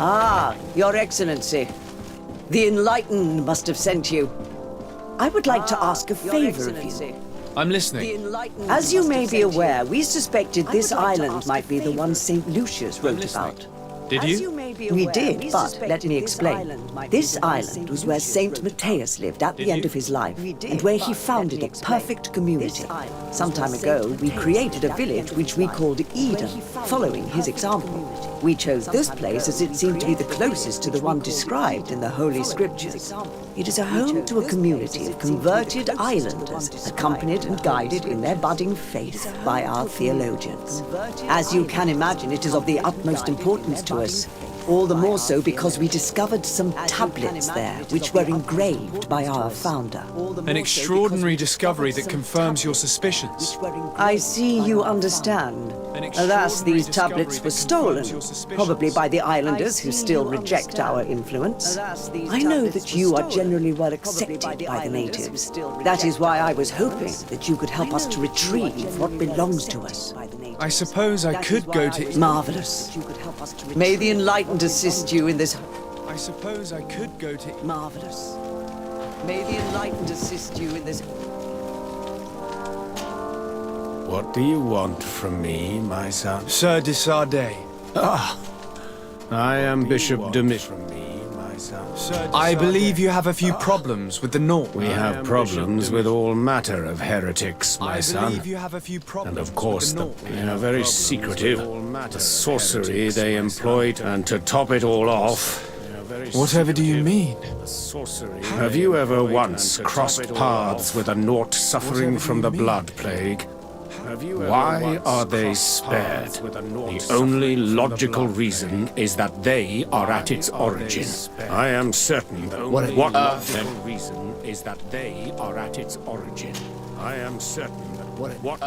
Ah, Your Excellency. The Enlightened must have sent you. I would like to ask a favor of you. I'm listening. As you may be aware, we suspected this island might be the one St. Lucius wrote about. Did you? We did, but let me explain. This island was where Saint Matthias lived at the end of his life, and where he founded a perfect community. Some time ago, we created a village which we called Eden, following his example. We chose this place as it seemed to be the closest to the one described in the Holy Scriptures. It is a home to a community of converted islanders, accompanied and guided in their budding faith by our theologians. As you can imagine, it is of the utmost importance to us. All the more so because we discovered some tablets there which were engraved by our founder. An extraordinary discovery that confirms your suspicions. I see you understand. Alas, these tablets were stolen, probably by the islanders who still reject our influence. I know that you are generally well accepted by the natives. That is why I was hoping that you could help us to retrieve what belongs to us. I suppose I could go to... Marvelous. May the Enlightened assist you in this... I suppose I could go to... Marvelous. May the Enlightened assist you in this... What do you want from me, my son? Sir de Sardet. Ah, I am Bishop Dimitri. I believe you have a few problems with the North. We have problems with all matter of heretics, my son. I believe you have a few problems. And of course, they are very secretive. The sorcery they employed, and to top it all off... Whatever do you mean? Have you ever once crossed paths with a Nort suffering from the blood plague? Why are they spared? The only logical reason is that they are at its origin. I am certain the only logical reason is that they are at its origin. I am certain that what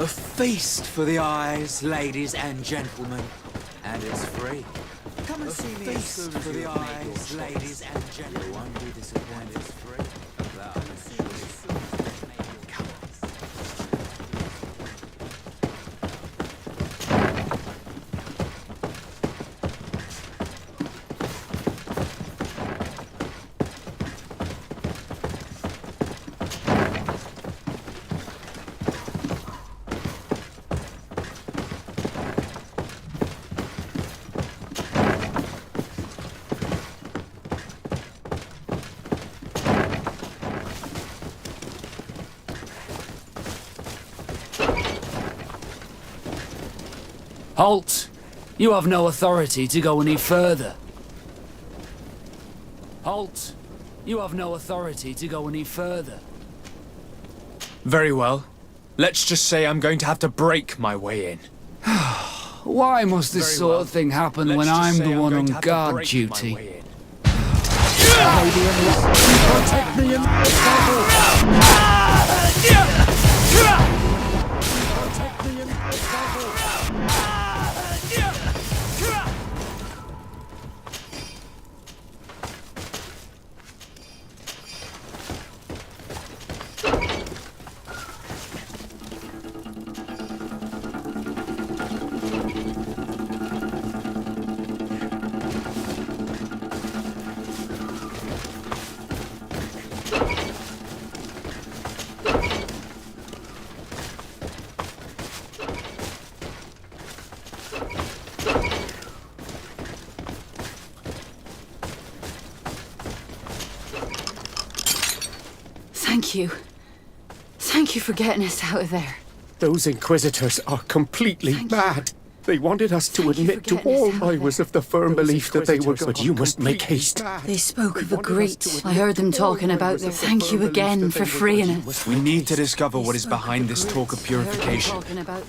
A feast for the eyes, ladies and gentlemen, and it's free. Come and see me. A feast for the eyes, ladies and gentlemen. You won't be disappointed. It's free. Come and see me. Halt! You have no authority to go any further. Halt! You have no authority to go any further. Very well. Let's just say I'm going to have to break my way in. Why must this sort of thing happen when I'm the one on guard duty? Protect me in the trouble! Protect me in the trouble! Thank you. Thank you for getting us out of there. Those Inquisitors are completely mad. They wanted us to admit to all I was of the firm belief that they were good. But you must make haste. They spoke of a great. I heard them talking about their. Thank you again for freeing us. We need to discover what is behind this talk of purification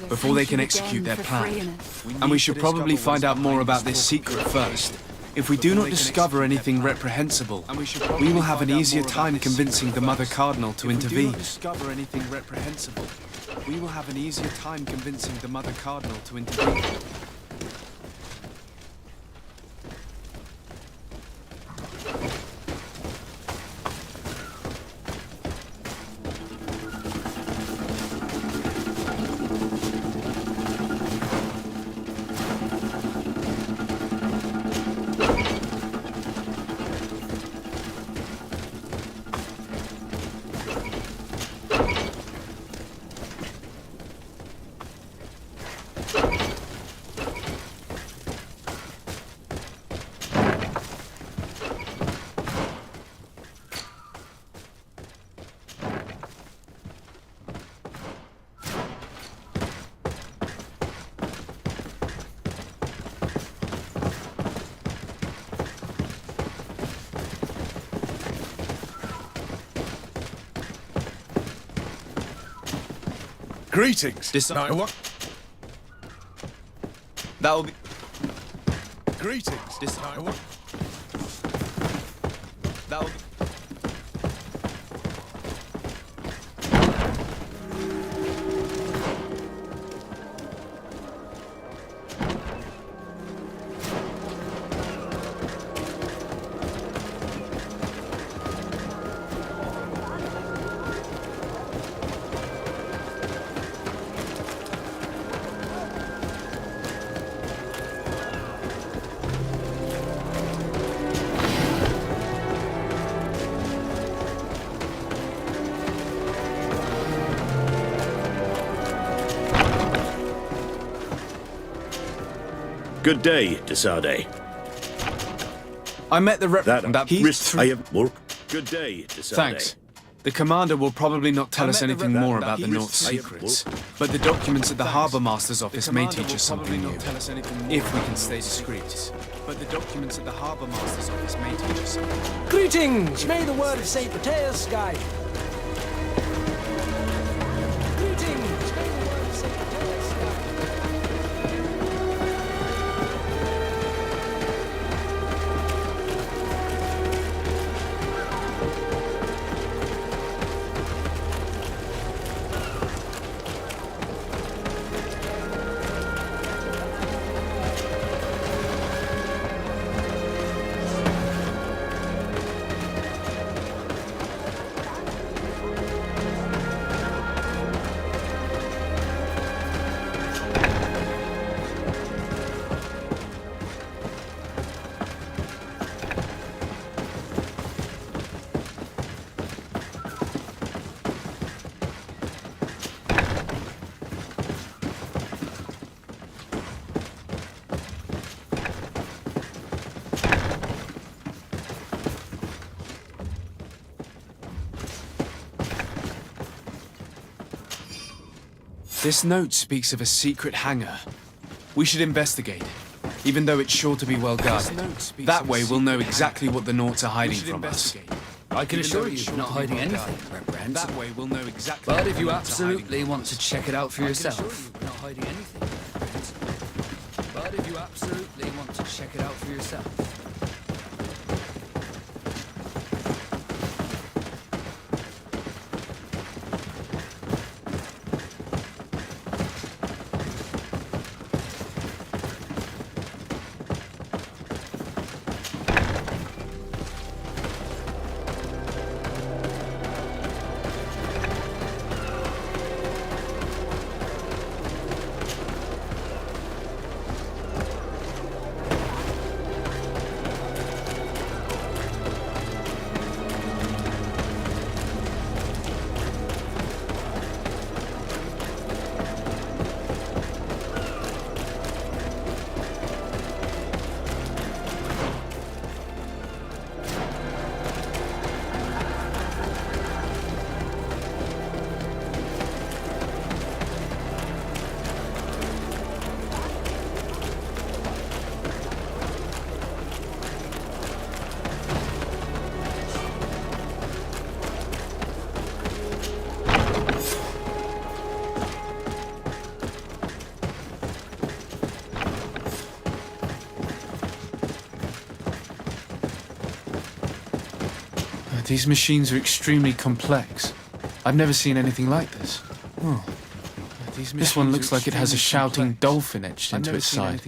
before they can execute their plan. And we should probably find out more about this secret first. If we do not discover anything reprehensible, we will have an easier time convincing the Mother Cardinal to intervene. We will have an easier time convincing the Mother Cardinal to intervene. Greetings. What? That will be. Greetings. What? That will be. Good day, Desade. I met the rep. I have work. Good day, Desade. Thanks. The commander will probably not tell us anything more about the North's secrets, but the documents at the Harbour Master's office may teach us something new, if we can stay discreet. But the documents at the Harbour Master's office may teach us something. Greetings! May the word of St. Mateus guide you. Greetings! May the word of St. Mateus guide you. This note speaks of a secret hangar. We should investigate, even though it's sure to be well guarded. That way we'll know exactly what the Naughts are hiding from us. I can assure you you're not hiding anything reprehensible. That way we'll know exactly. But if you absolutely want to check it out for yourself, you're not hiding anything reprehensible. But if you absolutely want to check it out for yourself. These machines are extremely complex. I've never seen anything like this. Oh. This one looks like it has a shouting dolphin etched into its side.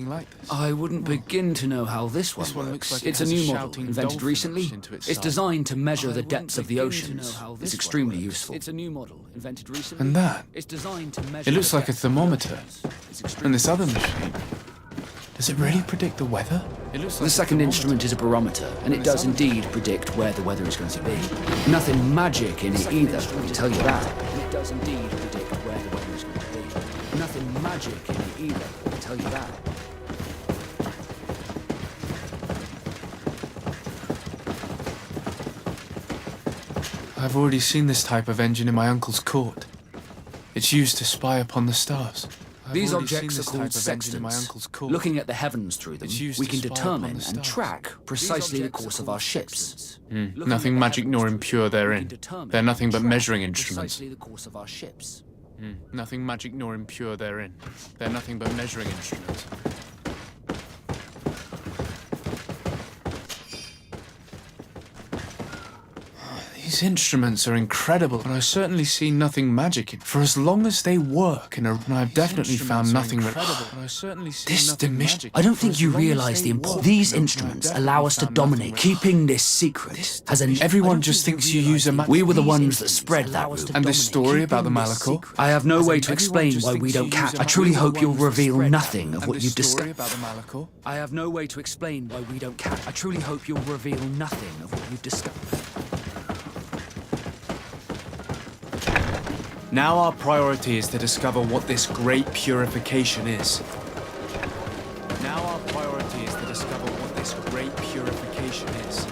I wouldn't begin to know how this one works. It's a new model, invented recently. It's designed to measure the depths of the oceans. It's extremely useful. It's a new model, invented recently. And that? It's designed to measure. It looks like a thermometer. And this other machine. Does it really predict the weather? The second instrument is a barometer, and it does indeed predict where the weather is going to be. Nothing magic in it either, I can tell you that. And it does indeed predict where the weather is going to be. Nothing magic in it either, I can tell you that. I've already seen this type of engine in my uncle's court. It's used to spy upon the stars. These objects are called sextants. Looking at the heavens through them, we can determine and track precisely the course of our ships. Nothing magic nor impure therein. They're nothing but measuring instruments. Nothing magic nor impure therein. They're nothing but measuring instruments. These instruments are incredible, but I certainly see nothing magic in. For as long as they work, and I've definitely found nothing this dimension. I don't think you realize the importance. These instruments allow us to dominate, keeping this secret. Everyone just thinks you use a We were the ones that spread that rumor. And this story about the Malachor? I have no way to explain why we don't catch. I truly hope you'll reveal nothing of what you've discovered. I have no way to explain why we don't catch. I truly hope you'll reveal nothing of what you've discovered. Now our priority is to discover what this great purification is. Now our priority is to discover what this great purification is.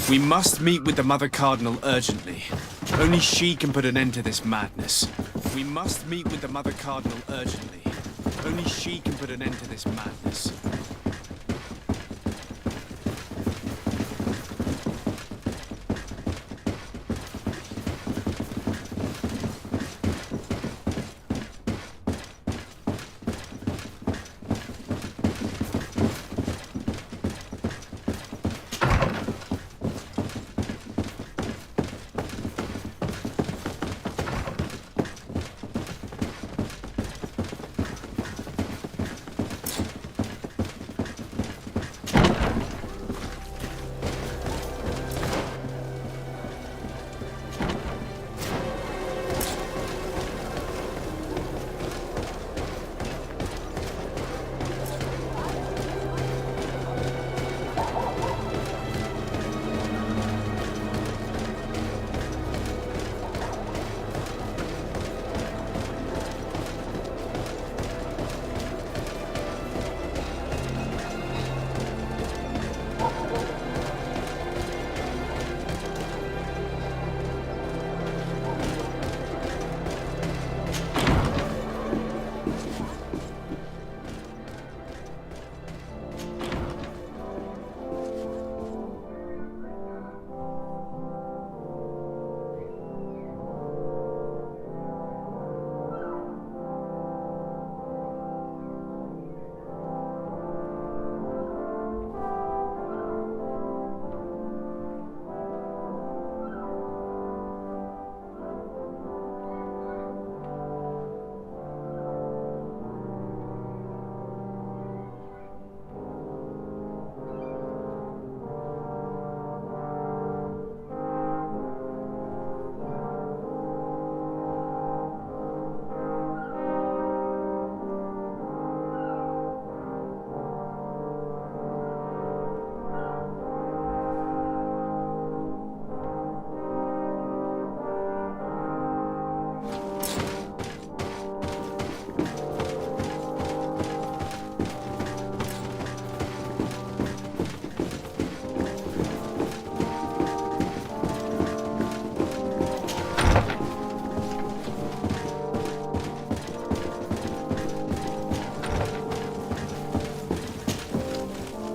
We must meet with the Mother Cardinal urgently. Only she can put an end to this madness. We must meet with the Mother Cardinal urgently. Only she can put an end to this madness.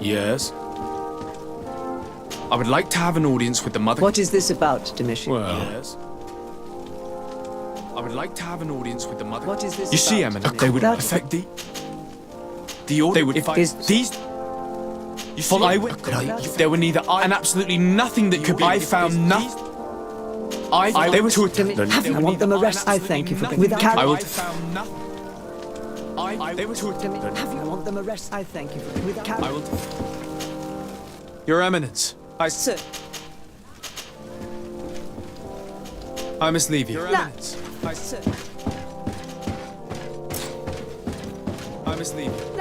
Yes? I would like to have an audience with the Mother... What is this about, Dimitri? Well... Yes? I would like to have an audience with the Mother... What is this You see, about, Eminent, they would That's affect the... They would... If these... You see, there were neither I and absolutely nothing that could be... I found nothing... They were to attempt... Have you want them arrested? I thank you for bringing with I would... found nothing... They were to attempt... Have you want them arrested? I thank you for with I will... Your Eminence, Sir. I must leave you. Your Eminence. Sir. I must leave you.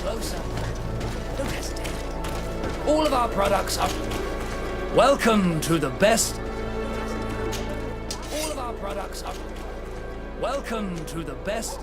closer. Don't hesitate. All of our products are... Welcome to the best... All of our products are... Welcome to the best...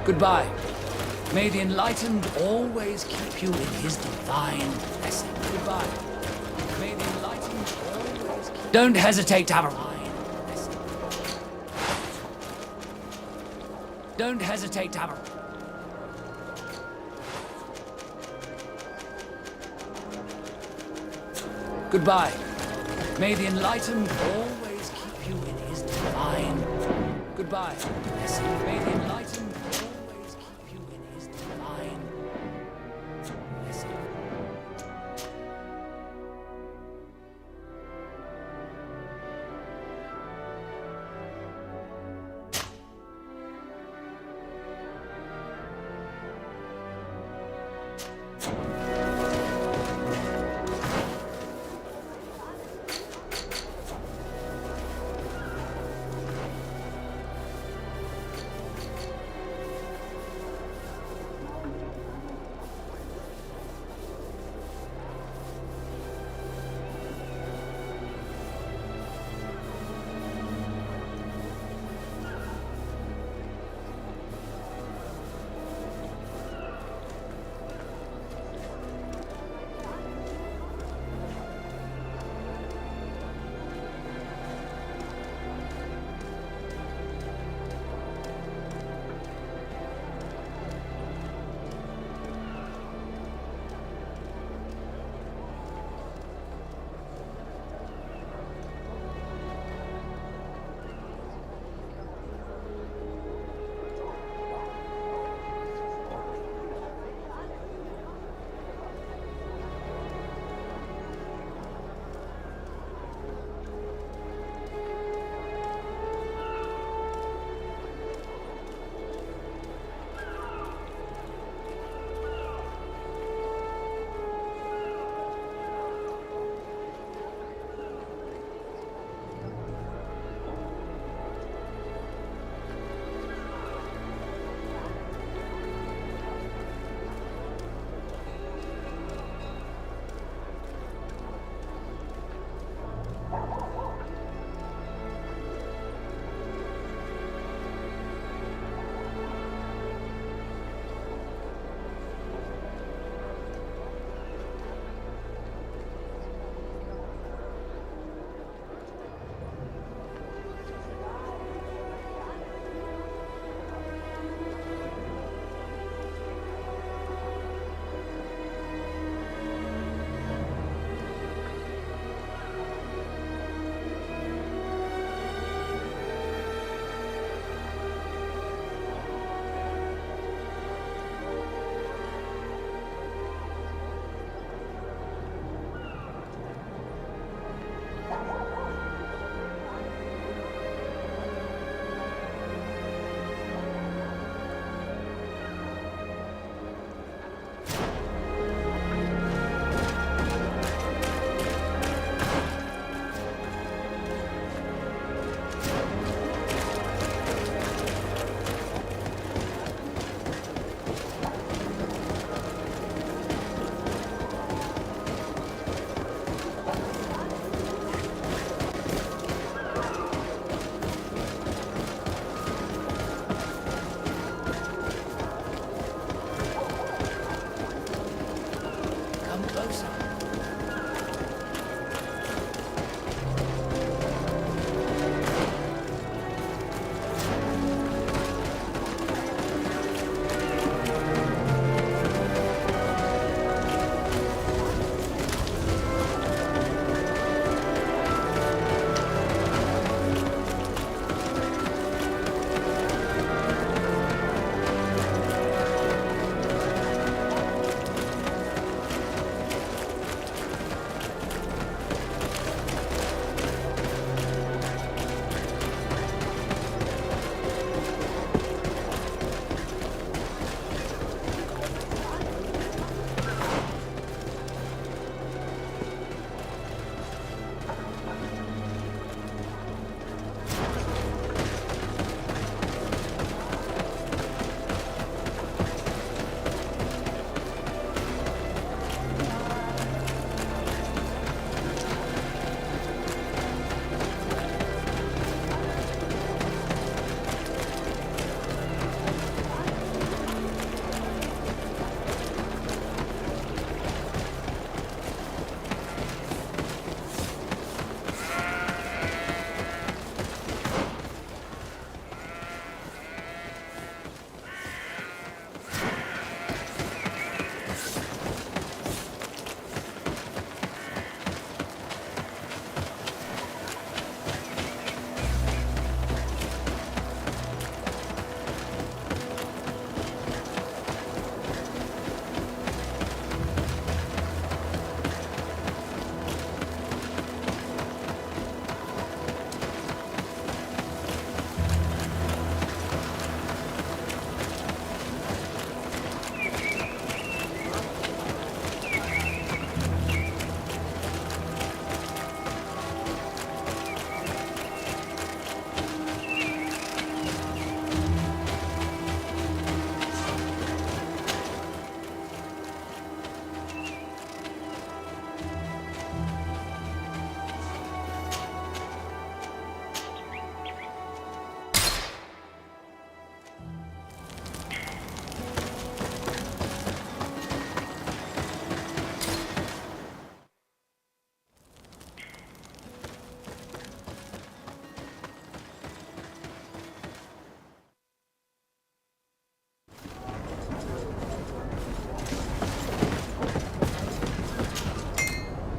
Goodbye. May the enlightened always keep you in his divine blessing. Goodbye. May the enlightened always keep... Don't hesitate to have a... Blessing. Don't hesitate to have a... Goodbye. May the enlightened always keep you in his divine... Goodbye. Blessing. May the enlightened...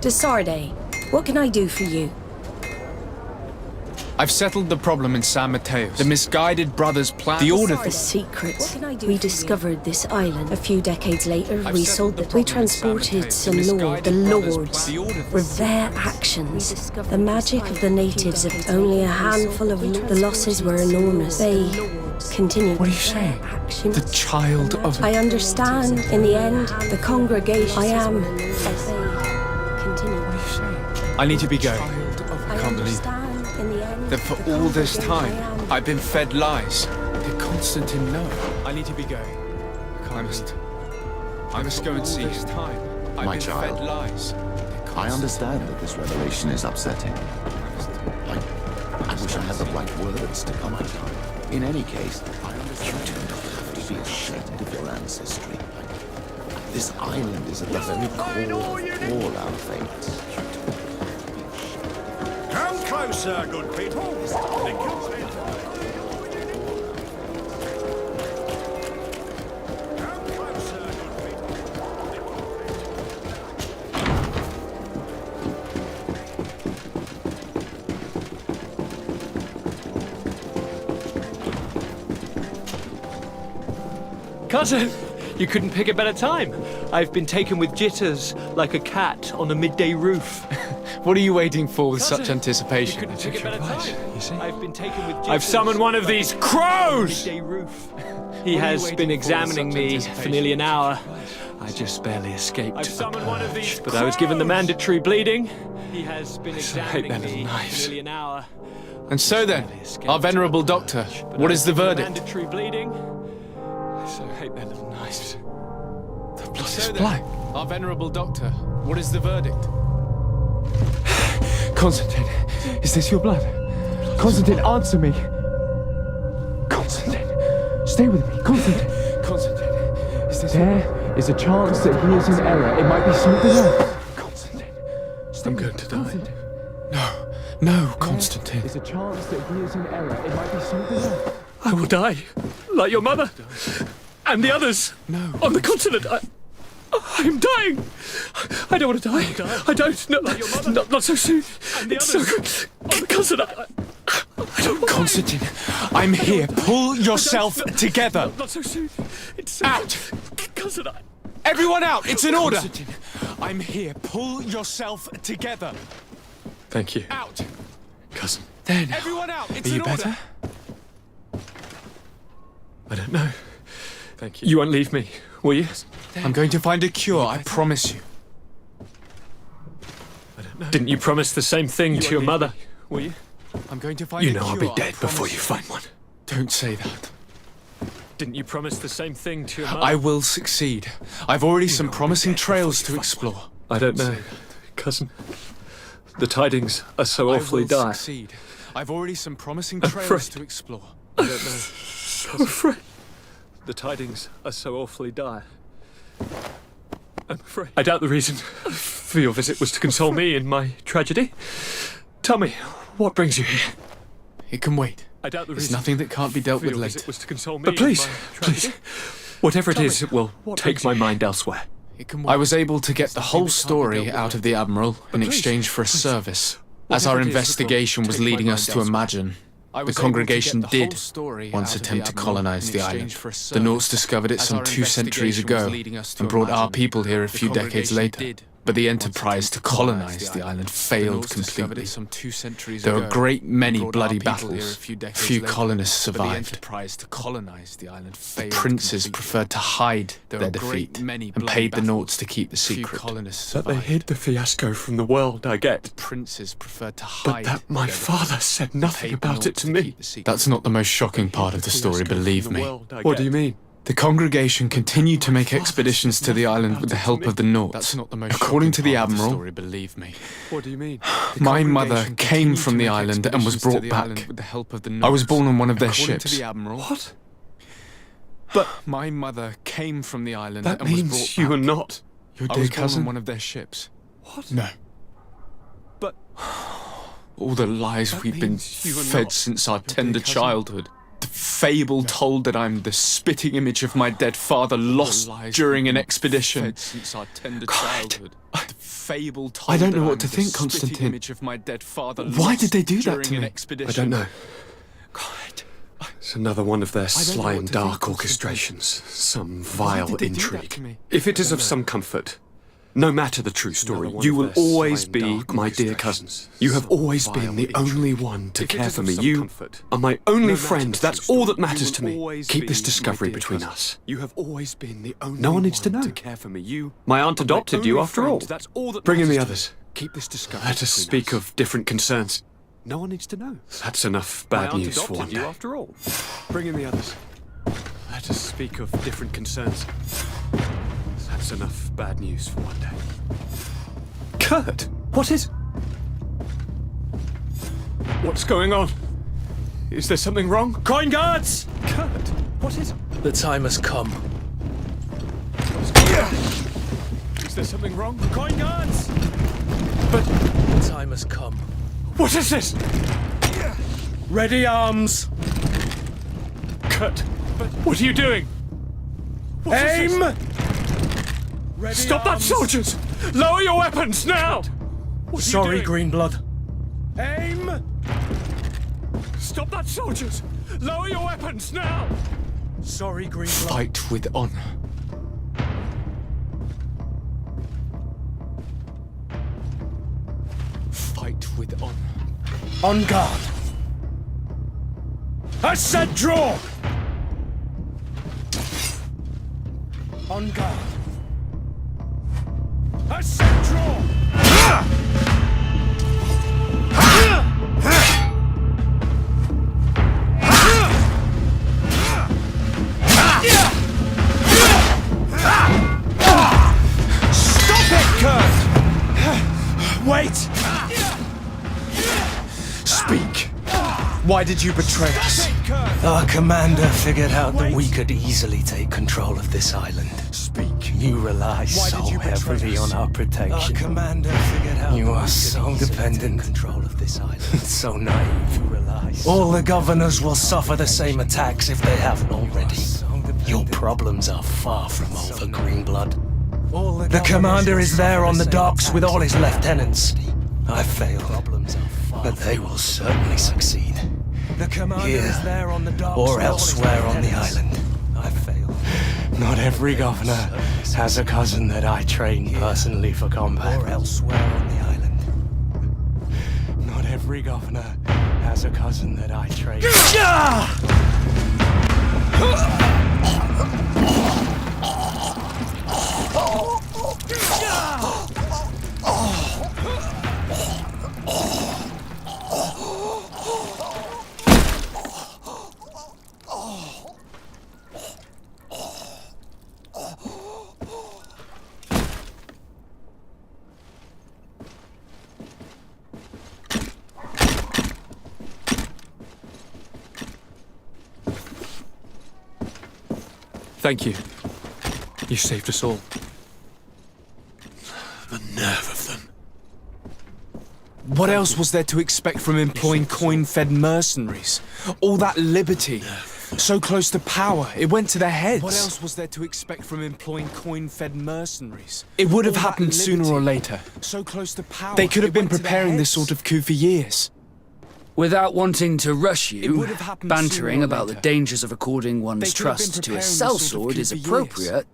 Desarde, what can I do for you? I've settled the problem in San Mateo. The misguided brothers plan the order. The secret. We discovered this island. A few decades later, we sold it. We transported some lord. The lords were their actions. The magic of the natives, only a handful of the losses were enormous. They continued. What are you saying? The child of... I understand. In the end, the congregation... I am... As they continue. What are you saying? I need to be going. I can't believe that for all this time, I've been fed lies. Did Constantine know? I need to be going. I must go and see his time. My child, I understand that this revelation is upsetting. I wish I had the right words to come out. In any case, you do not have to be ashamed of your ancestry. This island is at the very core of all our fates. Come closer, good people. Cousin, you couldn't pick a better time. I've been taken with jitters like a cat on a midday roof. What are you waiting for with such anticipation? You couldn't pick a better time. You see? I've been taken with jitters. I've summoned one of these crows! Midday roof. He has been examining me for nearly an hour. I just barely escaped. I've summoned one of these but I was given the mandatory bleeding. He has been examining me for nearly an hour. And so then, our venerable doctor, what is the verdict? Mandatory bleeding. I so hate their little knives. The blood is black. Our venerable doctor, what is the verdict? Constantine, is this your blood? Constantine, answer me. Constantine, stay with me. Constantine. Constantine, is this there is a chance that he is in error. It might be something else. Constantine, I'm going to die. No, Constantine. There's a chance that he is in error. It might be something else. I will die, like your mother, and the others on the continent. I'm dying. I don't want to die. I don't. Not so soon. It's so good. On the continent. I don't want Constantine, I'm here. Pull yourself together. Not so soon. It's so out. Continent. Everyone out. It's an order. I'm here. Pull yourself together. Thank you. Out. Cousin. Then. Everyone out. It's Are you an order. better? I don't know. Thank you. You won't leave me, will you? I'm going to find a cure, I promise you. I don't know. Didn't you promise the same thing to your mother, will you? I'm going to find a cure. I'll be dead before you find one. Don't say that. Didn't you promise the same thing to your mother? I will succeed. I've already some promising trails to explore. I don't know, cousin. The tidings are so awfully dire. I will succeed. I've already some promising trails to explore. I don't know. So afraid. The tidings are so awfully dire. I'm afraid. I doubt the reason for your visit was to console me in my tragedy. Tell me, what brings you here? It can wait. I doubt the There's reason nothing that can't be dealt with later. Was to console me but please, whatever it is, it will take my mind elsewhere. I was able to get the whole story out of the Admiral in exchange for a service, as our investigation was leading us to imagine. The congregation did once attempt to colonize the island. The Nauts discovered it some 2 centuries ago and brought our people here a few decades later. But the enterprise to colonize the island failed completely. There were a great many bloody battles. Few colonists survived. The princes preferred to hide their defeat and paid the Nauts to keep the secret. That they hid the fiasco from the world, I get. But that my father said nothing about it to me. That's not the most shocking part of the story, believe me. What do you mean? The congregation continued to make expeditions to the island with the help of the Nauts. According to the Admiral, What do you mean? my mother came from the island and was brought back. I was born on one of their ships. What? But my mother came from the island That and was brought means back. you were not Your dear cousin on one of their ships. What? No. But all the lies we've been fed since our tender childhood. The fable told that I'm the spitting image of my dead father lost during an expedition. God, the fable told I don't know that what I'm to the think, spitting Constantine. image of my dead father. Why did they do that during to an me? expedition. I don't know. God. It's another one of their don't know sly what and to dark think, orchestrations. Some Why vile did they do that intrigue. to me? If it is of some comfort, no matter the true story, you will always be my dear cousin. You have always been the only one to care for me. You are my only friend. That's all that matters to me. Keep this discovery between us. You have always been the only No one needs to know. to care for me. You, My aunt adopted you after all. That's all that Bring in the matters to others. me. Keep this discovery. Let us between speak us. of different concerns. No one needs to know. That's enough My bad aunt news for adopted one you day. after all. Bring in the others. Let us speak of different concerns. That's enough bad news for one day. Kurt, what is... What's going on? Is there something wrong? Coin guards! Kurt, what is... The time has come. Is there something wrong? Coin guards! But... The time has come. What is this? Ready arms! Kurt, but what are you doing? What is Aim! this? Ready Stop arms. that, soldiers! Lower your weapons, now! What are Sorry, you doing? Greenblood. Aim! Stop that, soldiers! Lower your weapons, now! Sorry, Greenblood. Fight with honor. Fight with honor. On guard. I said draw! On guard. I said draw! Stop it, Kurt! Wait! Speak. Why did you betray us? Our commander figured out that we could easily take control of this island. Speak. You rely so heavily on our protection. Our commander figured out you are so dependent. Control of this island. So naive. You rely. All the governors will suffer the same attacks if they haven't already. Your problems are far from over, Greenblood. The commander is there on the docks with all his lieutenants. I failed, but they will certainly succeed. Here or elsewhere on the island. I failed. Not every governor has a cousin that I train personally for combat. Or elsewhere on the island. Not every governor has a cousin that I train. Thank you. You saved us all. The nerve of them. What else was there to expect from employing coin-fed mercenaries? All that liberty, so close to power, it went to their heads. What else was there to expect from employing coin-fed mercenaries? It would have happened sooner or later. So close to power. They could have been preparing this sort of coup for years. Without wanting to rush It you, would have happened bantering sooner or about the later. dangers of according They one's could have been trust to a preparing this sort of sellsword coup is for years. appropriate,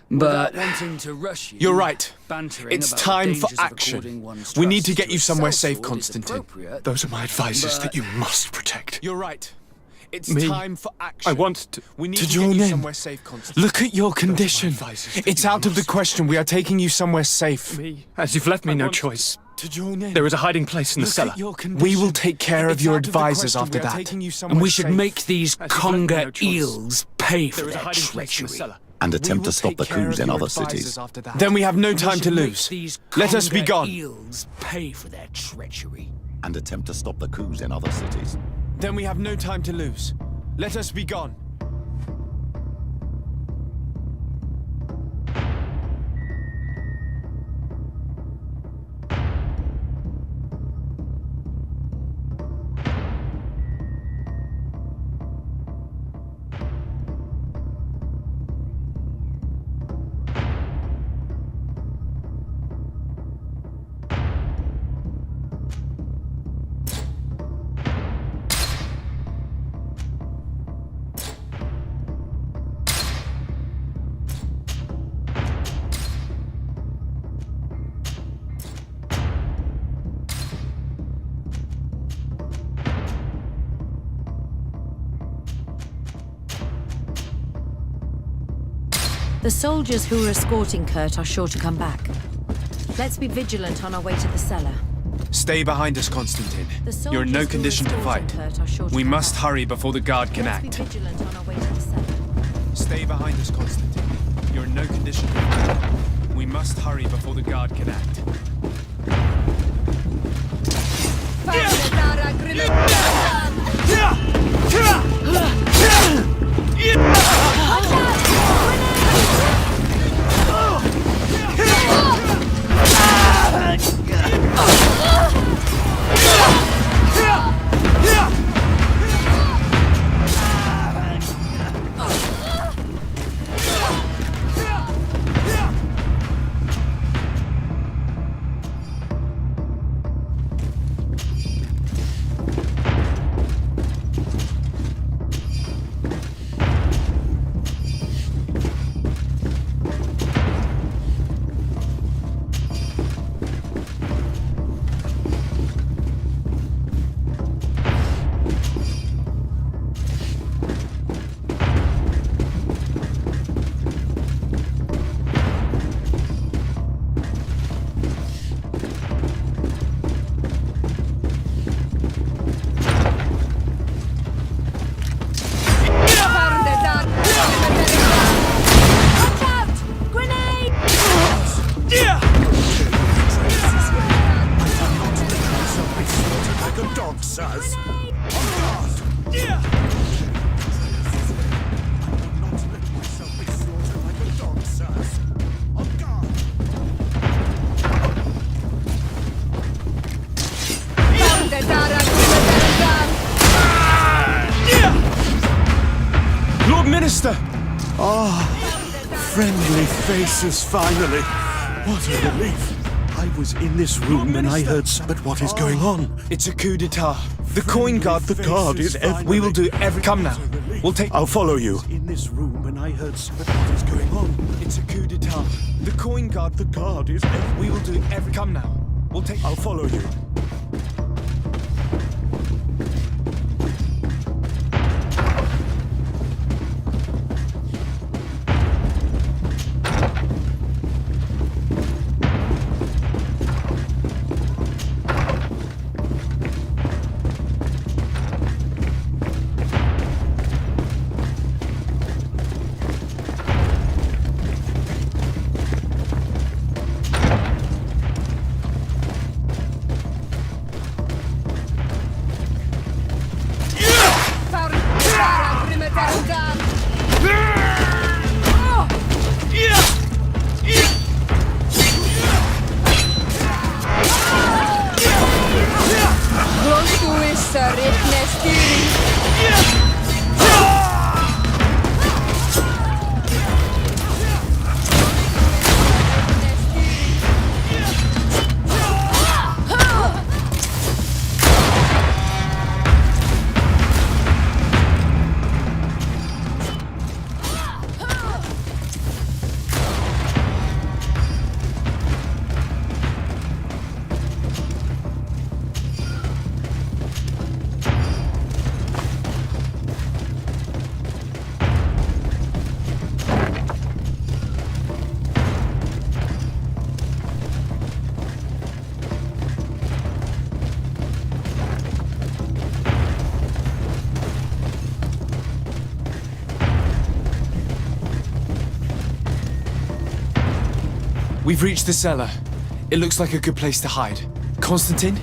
Without but wanting to rush you, You're right. bantering It's about the time for dangers of action. according one's We need trust to get a you somewhere safe, sellsword is Constantine. appropriate, Those are my advisors but- that you must protect. You're right. It's Me. time for action. I want to... We need to to join get you in. somewhere safe, Constantine. Look at your Those are my condition. advisors that It's you out of the must question. We are taking you somewhere safe. Me. As you've left me no choice. To join in. There is a hiding place in the Look cellar. at your condition. We will take care of It's your out of the advisors question. after We are that. taking you And we should safe. make these As you've left me no conger choice. eels pay for There is a their hiding place in the treachery. cellar. And We attempt will to stop take the care coups of in your other advisors cities. after that. Then we have no We time should to make lose. these Let us be conger gone. eels pay for their treachery. And attempt to stop the coups in other cities. Then we have no time to lose. Let us be gone. The soldiers who are escorting Kurt are sure to come back. Let's be vigilant on our way to the cellar. Stay behind us, Constantine. You're in no condition to fight. We must hurry before the guard can act. Stay behind us, Constantine. You're in no condition to fight. We must hurry before the guard can act. Lord Minister! Ah, friendly faces finally. What a relief. I was in this room and I heard... But what is going on? It's a coup d'etat. The coin guard... The guard is... We will do every... Come now. We'll take... I'll follow you. In this room and I heard... But what is going on? It's a coup d'etat. The coin guard... The guard is... We will do every... Come now. We'll take... I'll follow you. We've reached the cellar. It looks like a good place to hide. Constantine,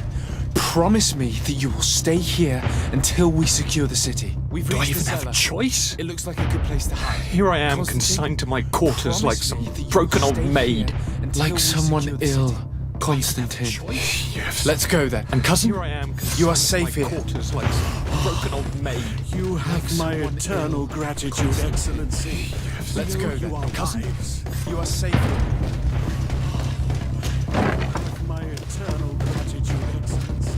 promise me that you will stay here until we secure the city. Do I even have a choice? It looks like a good place to hide. Here I am, consigned to my quarters like some broken old maid. Like someone ill, Constantine. Yes. Let's go then. And cousin, Here I am, you are safe here. quarters like some broken old maid. You have my eternal gratitude, Excellency. Let's go You then. are Cousin, wise. you are safe here. My eternal gratitude, Excellency.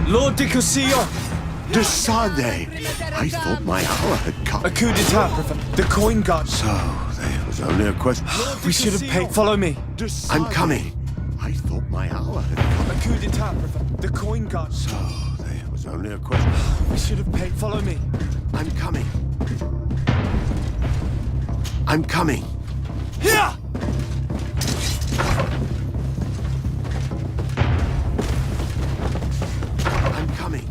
Lord de Cossillon! Decided. I thought my hour had come. A coup d'etat, the coin guard. So, there was only a question. We should have paid. Follow me. I'm coming. I thought my hour had come. A coup d'etat, the coin guard. So, there was only a question. We should have paid. Follow me. I'm coming. I'm coming. Here! I'm coming.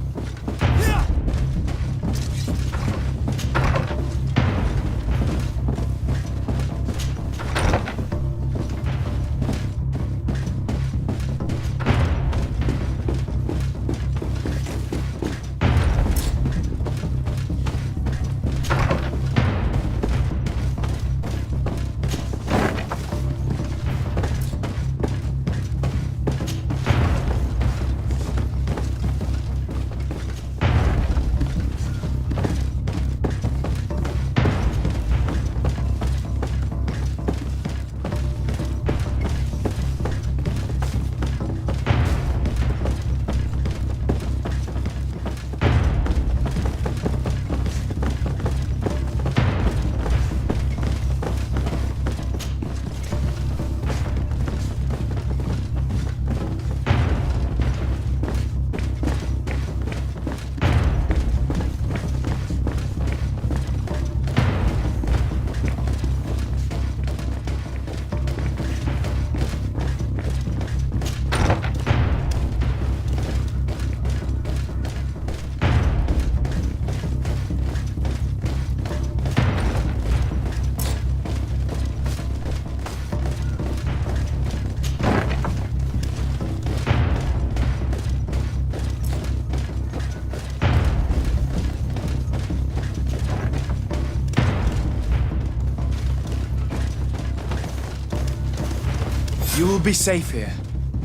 You will be safe here.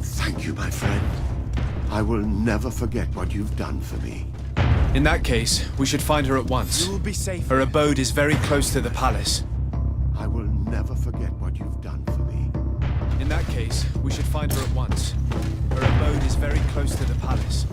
Thank you, my friend. I will never forget what you've done for me. In that case, we should find her at once. You will be safe. Her abode is very close to the palace. I will never forget what you've done for me. In that case, we should find her at once. Her abode is very close to the palace.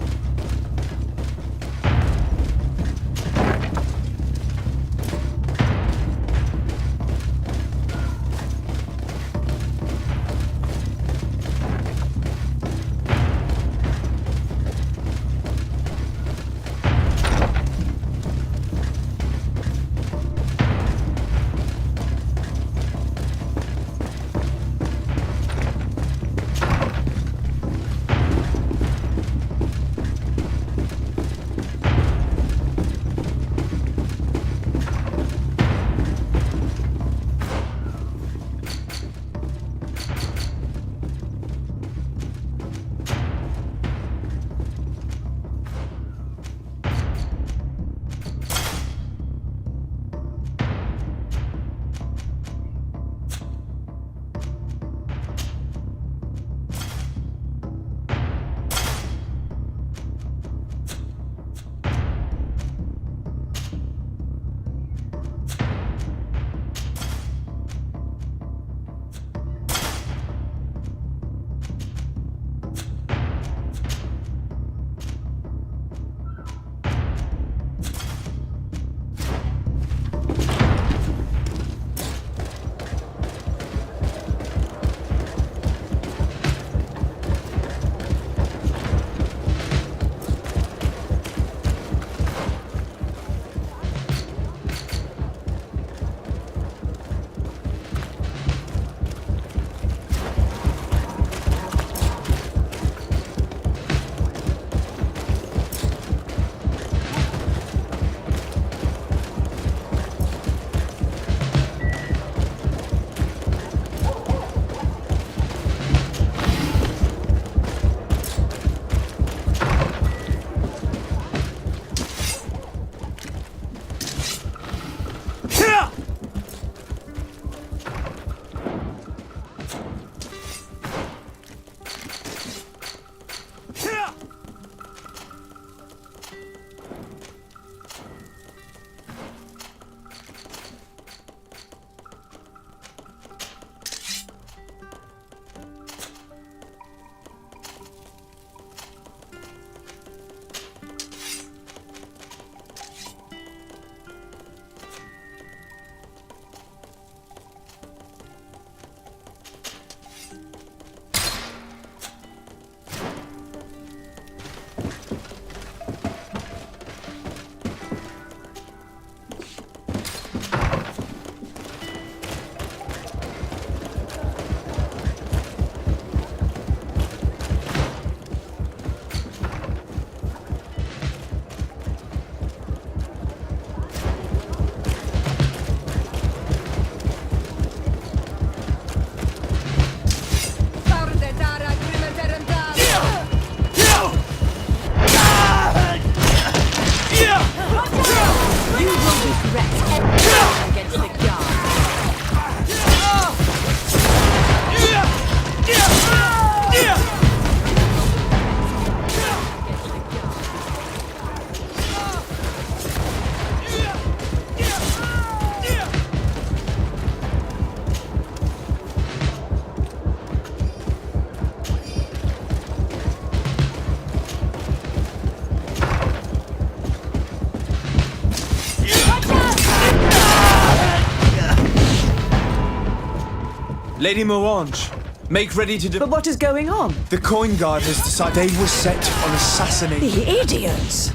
Lady Morange, make ready to... But what is going on? The coin guard has decided they were set on assassinating... The idiots!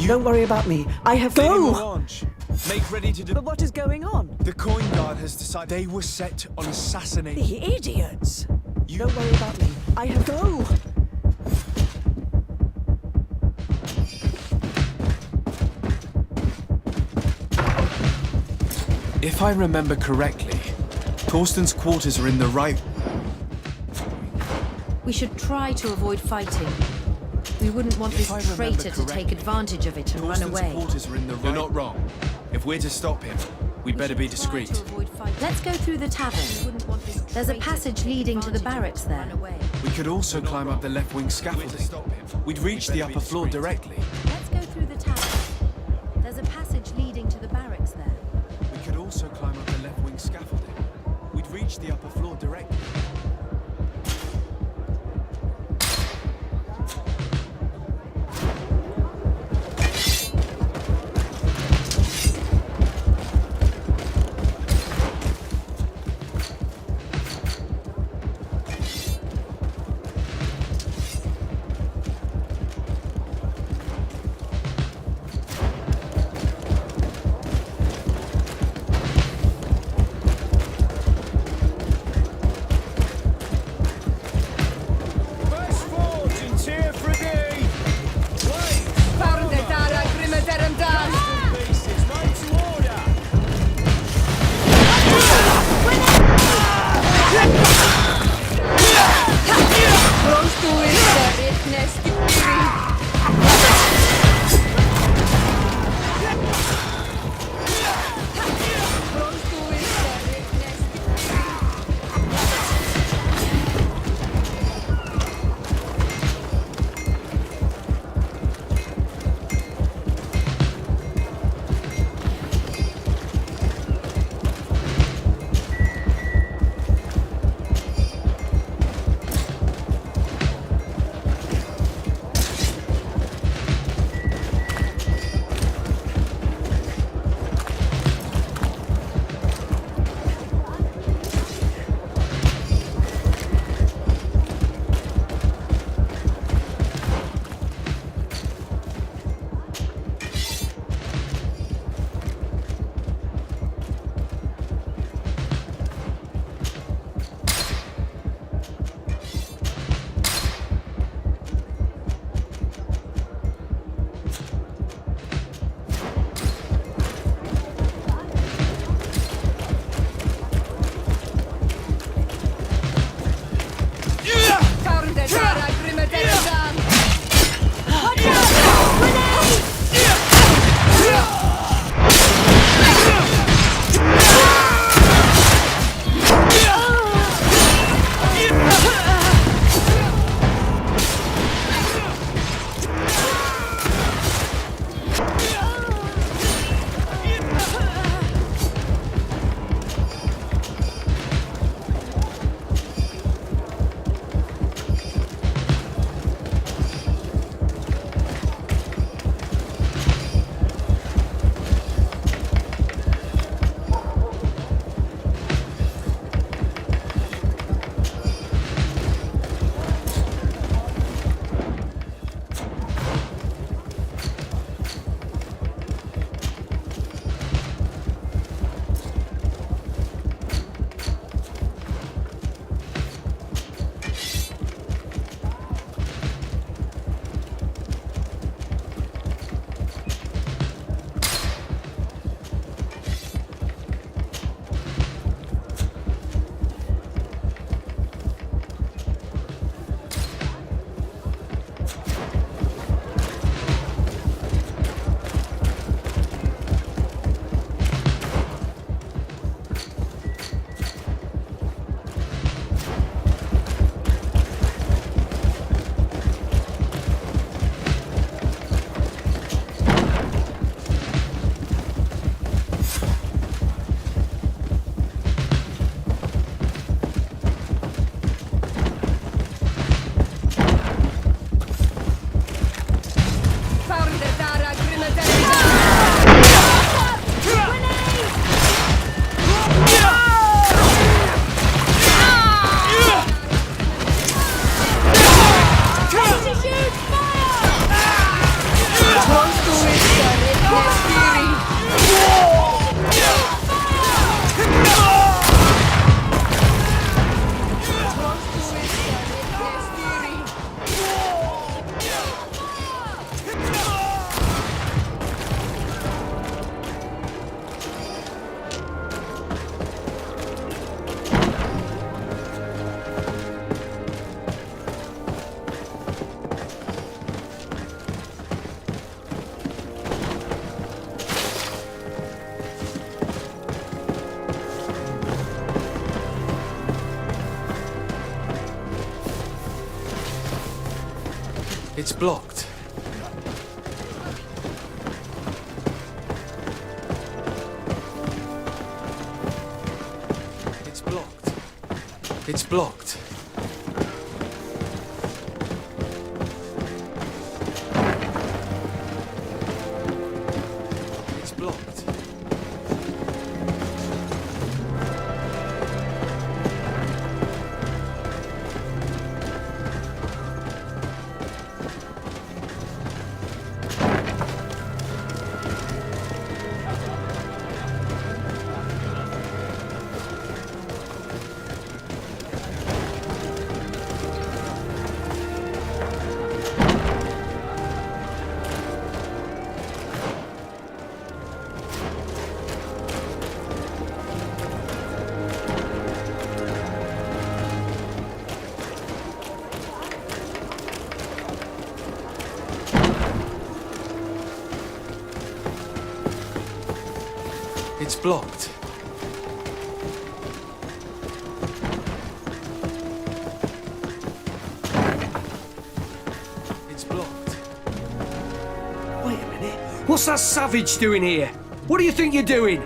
Don't worry about me. I have... Lady Go! Morange, make ready to... But what is going on? The coin guard has decided they were set on assassinating... The idiots! Don't worry about me. I have... Go! If I remember correctly, Torsten's quarters are in the right... We should try to avoid fighting. We wouldn't want this traitor to take advantage of it and run away. You're not wrong. If we're to stop him, we'd better be discreet. Let's go through the tavern. There's a passage leading to the barracks there. We could also climb up the left-wing scaffolding. We'd reach the upper floor directly. Let's go through the tavern. There's a passage leading to the barracks there. We could also climb up the left-wing scaffolding. We'd reach the upper floor directly. It's blocked. It's blocked. It's blocked. It's blocked. It's blocked. It's blocked. Wait a minute. What's that savage doing here? What do you think you're doing?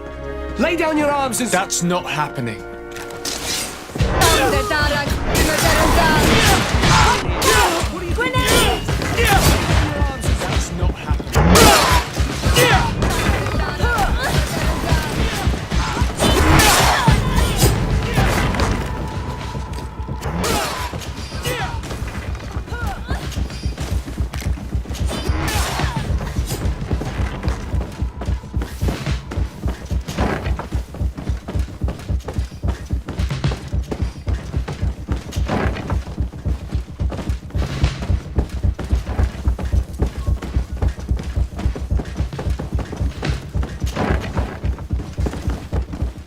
Lay down your arms and... That's not happening. That's not happening.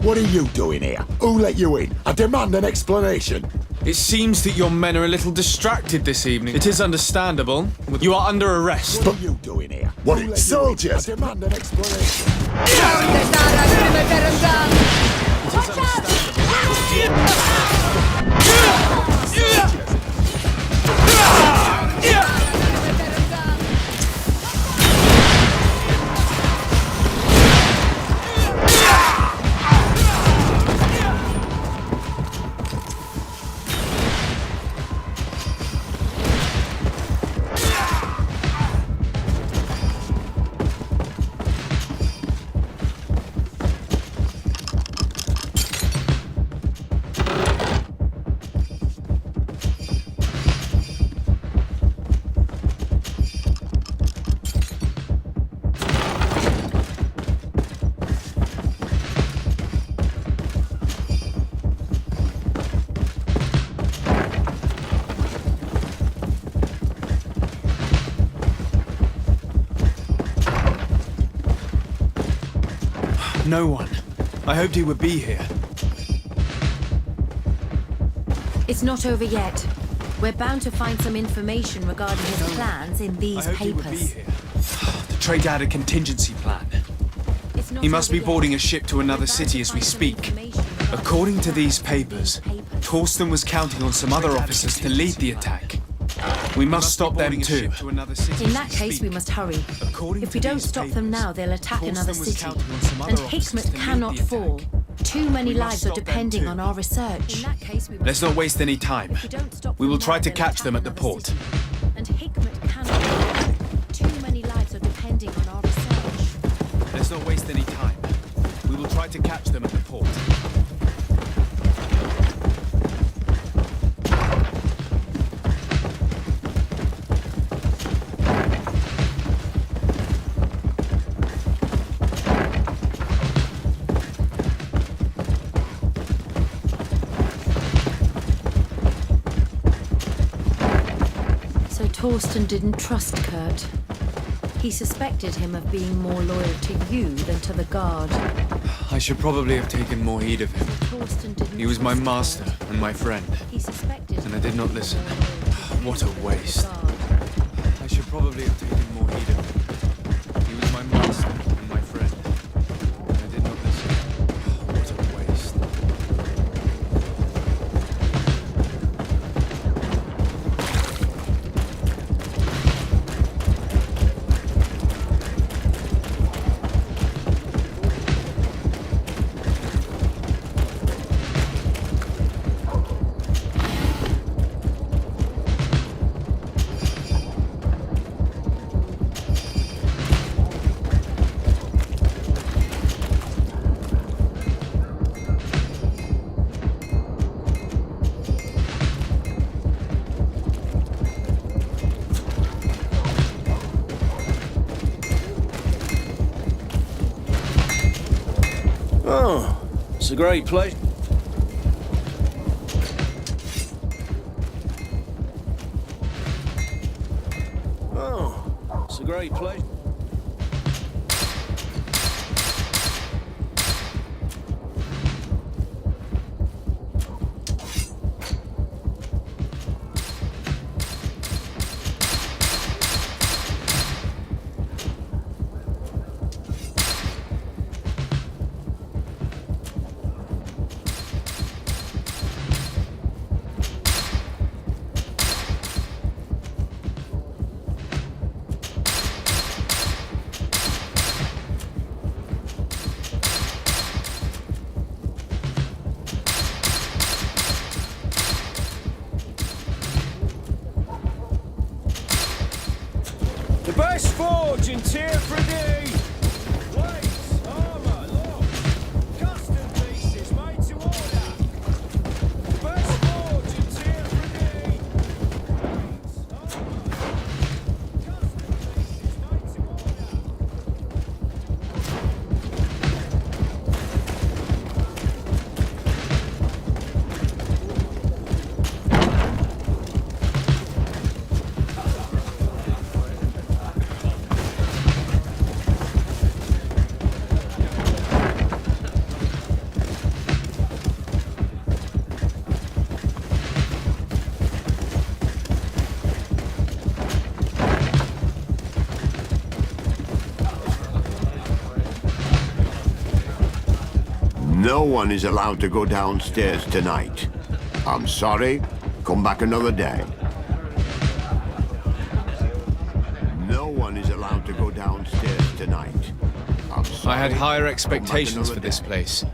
What are you doing here? Who let you in? I demand an explanation. It seems that your men are a little distracted this evening. It is understandable. You are under arrest. What are you doing here? What, soldiers? I demand an explanation. No one. I hoped he would be here. It's not over yet. We're bound to find some information regarding his plans in these I hoped he would be papers. here. The trader had a contingency plan. He must be boarding a ship to another city as we speak. According to these papers, Torsten was counting on some other officers to lead the attack. We must stop them too. In that case, we must hurry. If we don't stop them now, they'll attack another city. And Hikmet cannot fall. Too many lives are depending on our research. Let's not waste any time. We will try to catch them at the port. And Hikmet cannot fall. Too many lives are depending on our research. Let's not waste any time. We will try to catch them at the port. Torsten didn't trust Kurt. He suspected him of being more loyal to you than to the guard. I should probably have taken more heed of him. He was my master and my friend. And I did not listen. What a waste. I should probably have taken more heed of him. He was my master and my friend. And I did not listen. What a waste. It's a great place. Oh, it's a great place. The best forge in Tier 3D! Weights, armour, lock, custom pieces made to order! The best forge in Tier 3D! Weights, armour, custom pieces made to order! No one is allowed to go downstairs tonight. I'm sorry. Come back another day. No one is allowed to go downstairs tonight. I'm sorry. I had higher expectations for this place.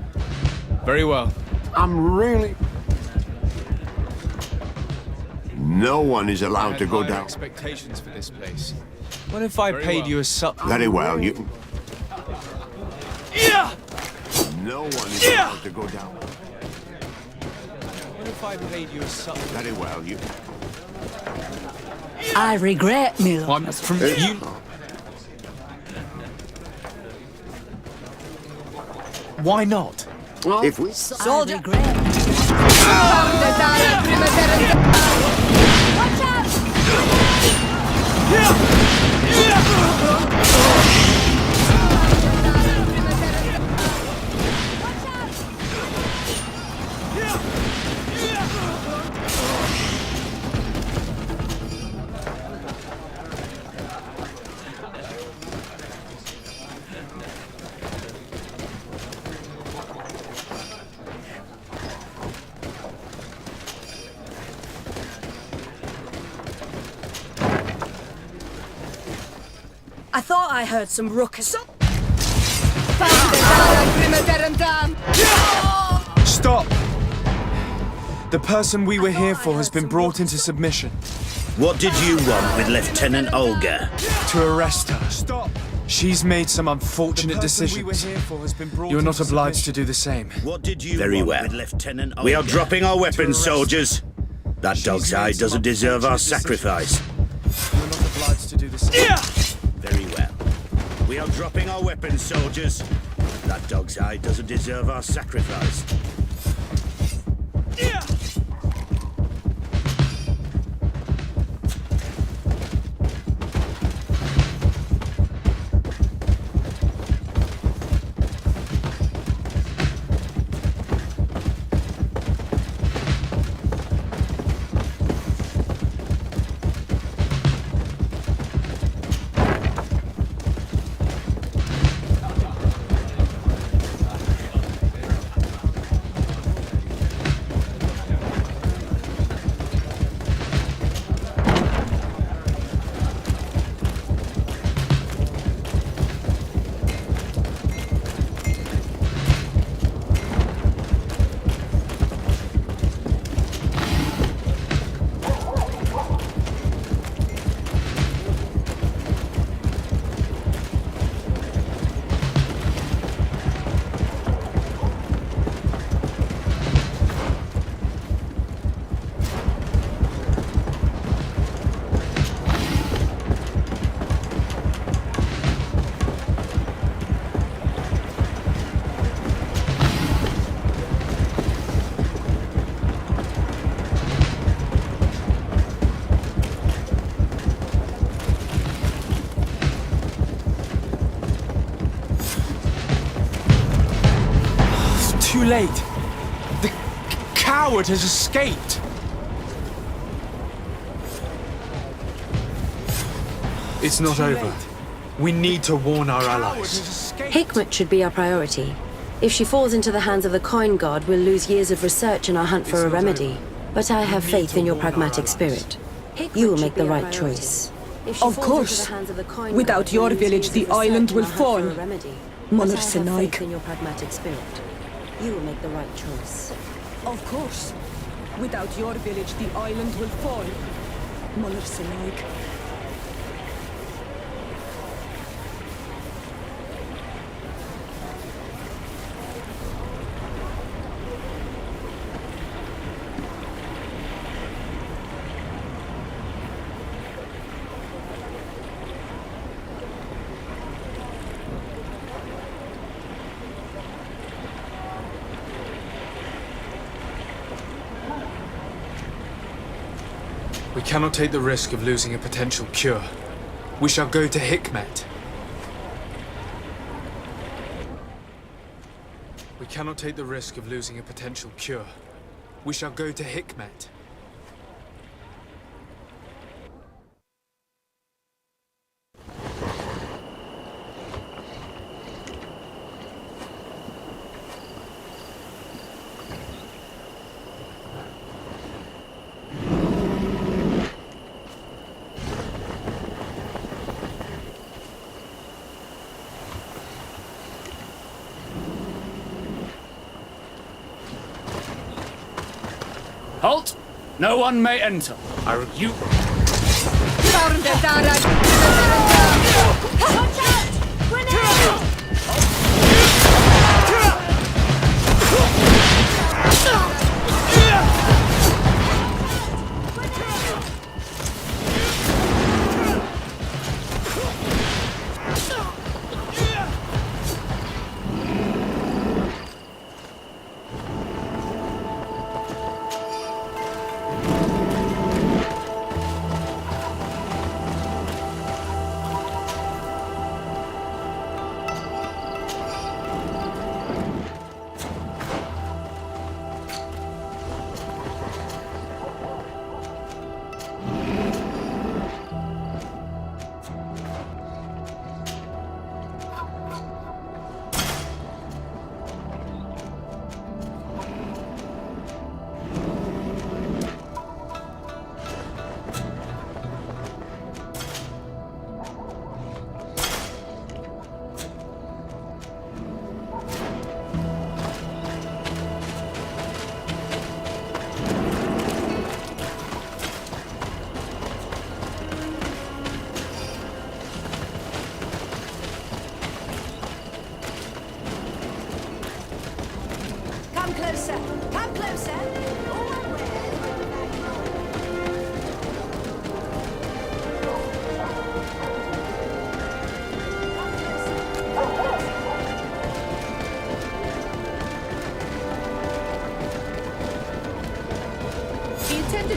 Very well. I'm really... No one is allowed to go down. Expectations for this place. What if I paid you a Very well, you... Yeah! No one is allowed to go down. What if I paid you a Very well, you... I regret, Mill. I'm from you. Why not? If we... Soldier. Watch I thought I heard some ruckus. Stop! The person we were here for has been brought into submission. What did you want with Lieutenant Olga? To arrest her. Stop! She's made some unfortunate decisions. You're not obliged to do the same. What did you Very want well. With Lieutenant Olga? We are dropping our weapons, soldiers. That dog's hide doesn't deserve our sacrifice. You're not obliged to do the same. Very well. We are dropping our weapons, soldiers. That dog's hide doesn't deserve our sacrifice. late. The coward has escaped. It's not over. We need to warn our allies. Hikmet should be our priority. If she falls into the hands of the Coin God, we'll lose years of research in our hunt for a remedy. But I have faith in your pragmatic spirit. You will make the right choice. Of course. Without your village, the island will fall. Mother Slyde. In your pragmatic spirit. You will make the right choice. Of course. Without your village, the island will fall. Mother Slyde. We cannot take the risk of losing a potential cure. We shall go to Hikmet. We cannot take the risk of losing a potential cure. We shall go to Hikmet. Halt! No one may enter. You... Watch out! Grenade!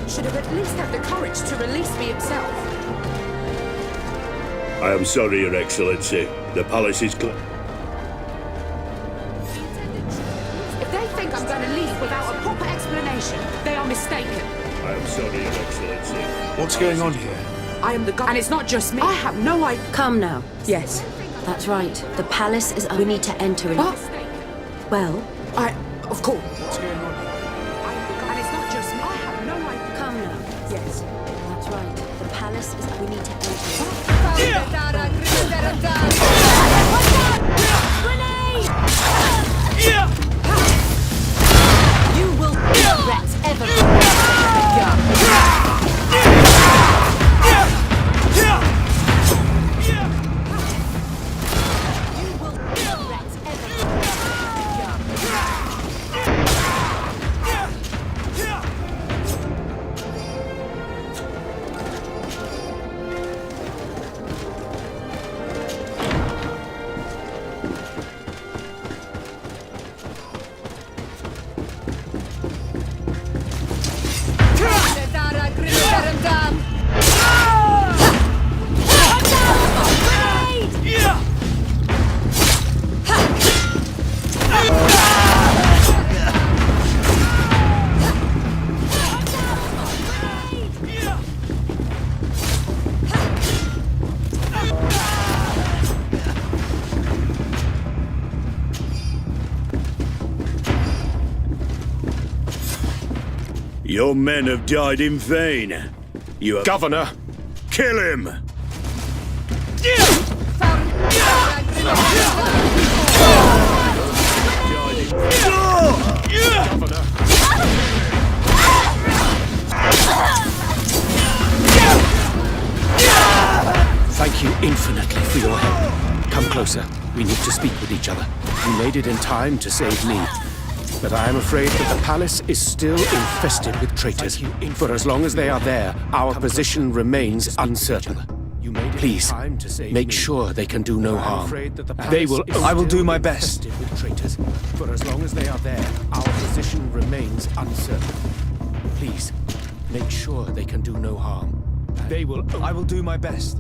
Should have at least had the courage to release me himself. I am sorry, Your Excellency. The palace is closed. If they think I'm going to leave without a proper explanation, they are mistaken. I am sorry, Your Excellency. What's going on here? I am the governor, and it's not just me. I have no idea. Come now. Yes. That's right. The palace is... We need to enter it. What? Well... Of course. What's going on here? And it's not just me. I have no idea. Come now. Yes. That's right. The palace is... We need to enter it. Grenade! You will regret ever. Your men have died in vain. You have... Governor! Kill him! Thank you infinitely for your help. Come closer. We need to speak with each other. You made it in time to save me. But I am afraid that the palace is still infested with traitors. For as long as they are there, our position remains uncertain. Please, make sure they can do no harm. They will. I will do my best. For as long as they are there, our position remains uncertain. Please, make sure they can do no harm. They will. I will do my best.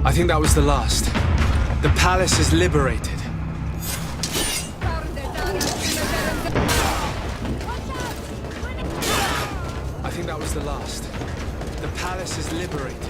I think that was the last. The palace is liberated. I think that was the last. The palace is liberated.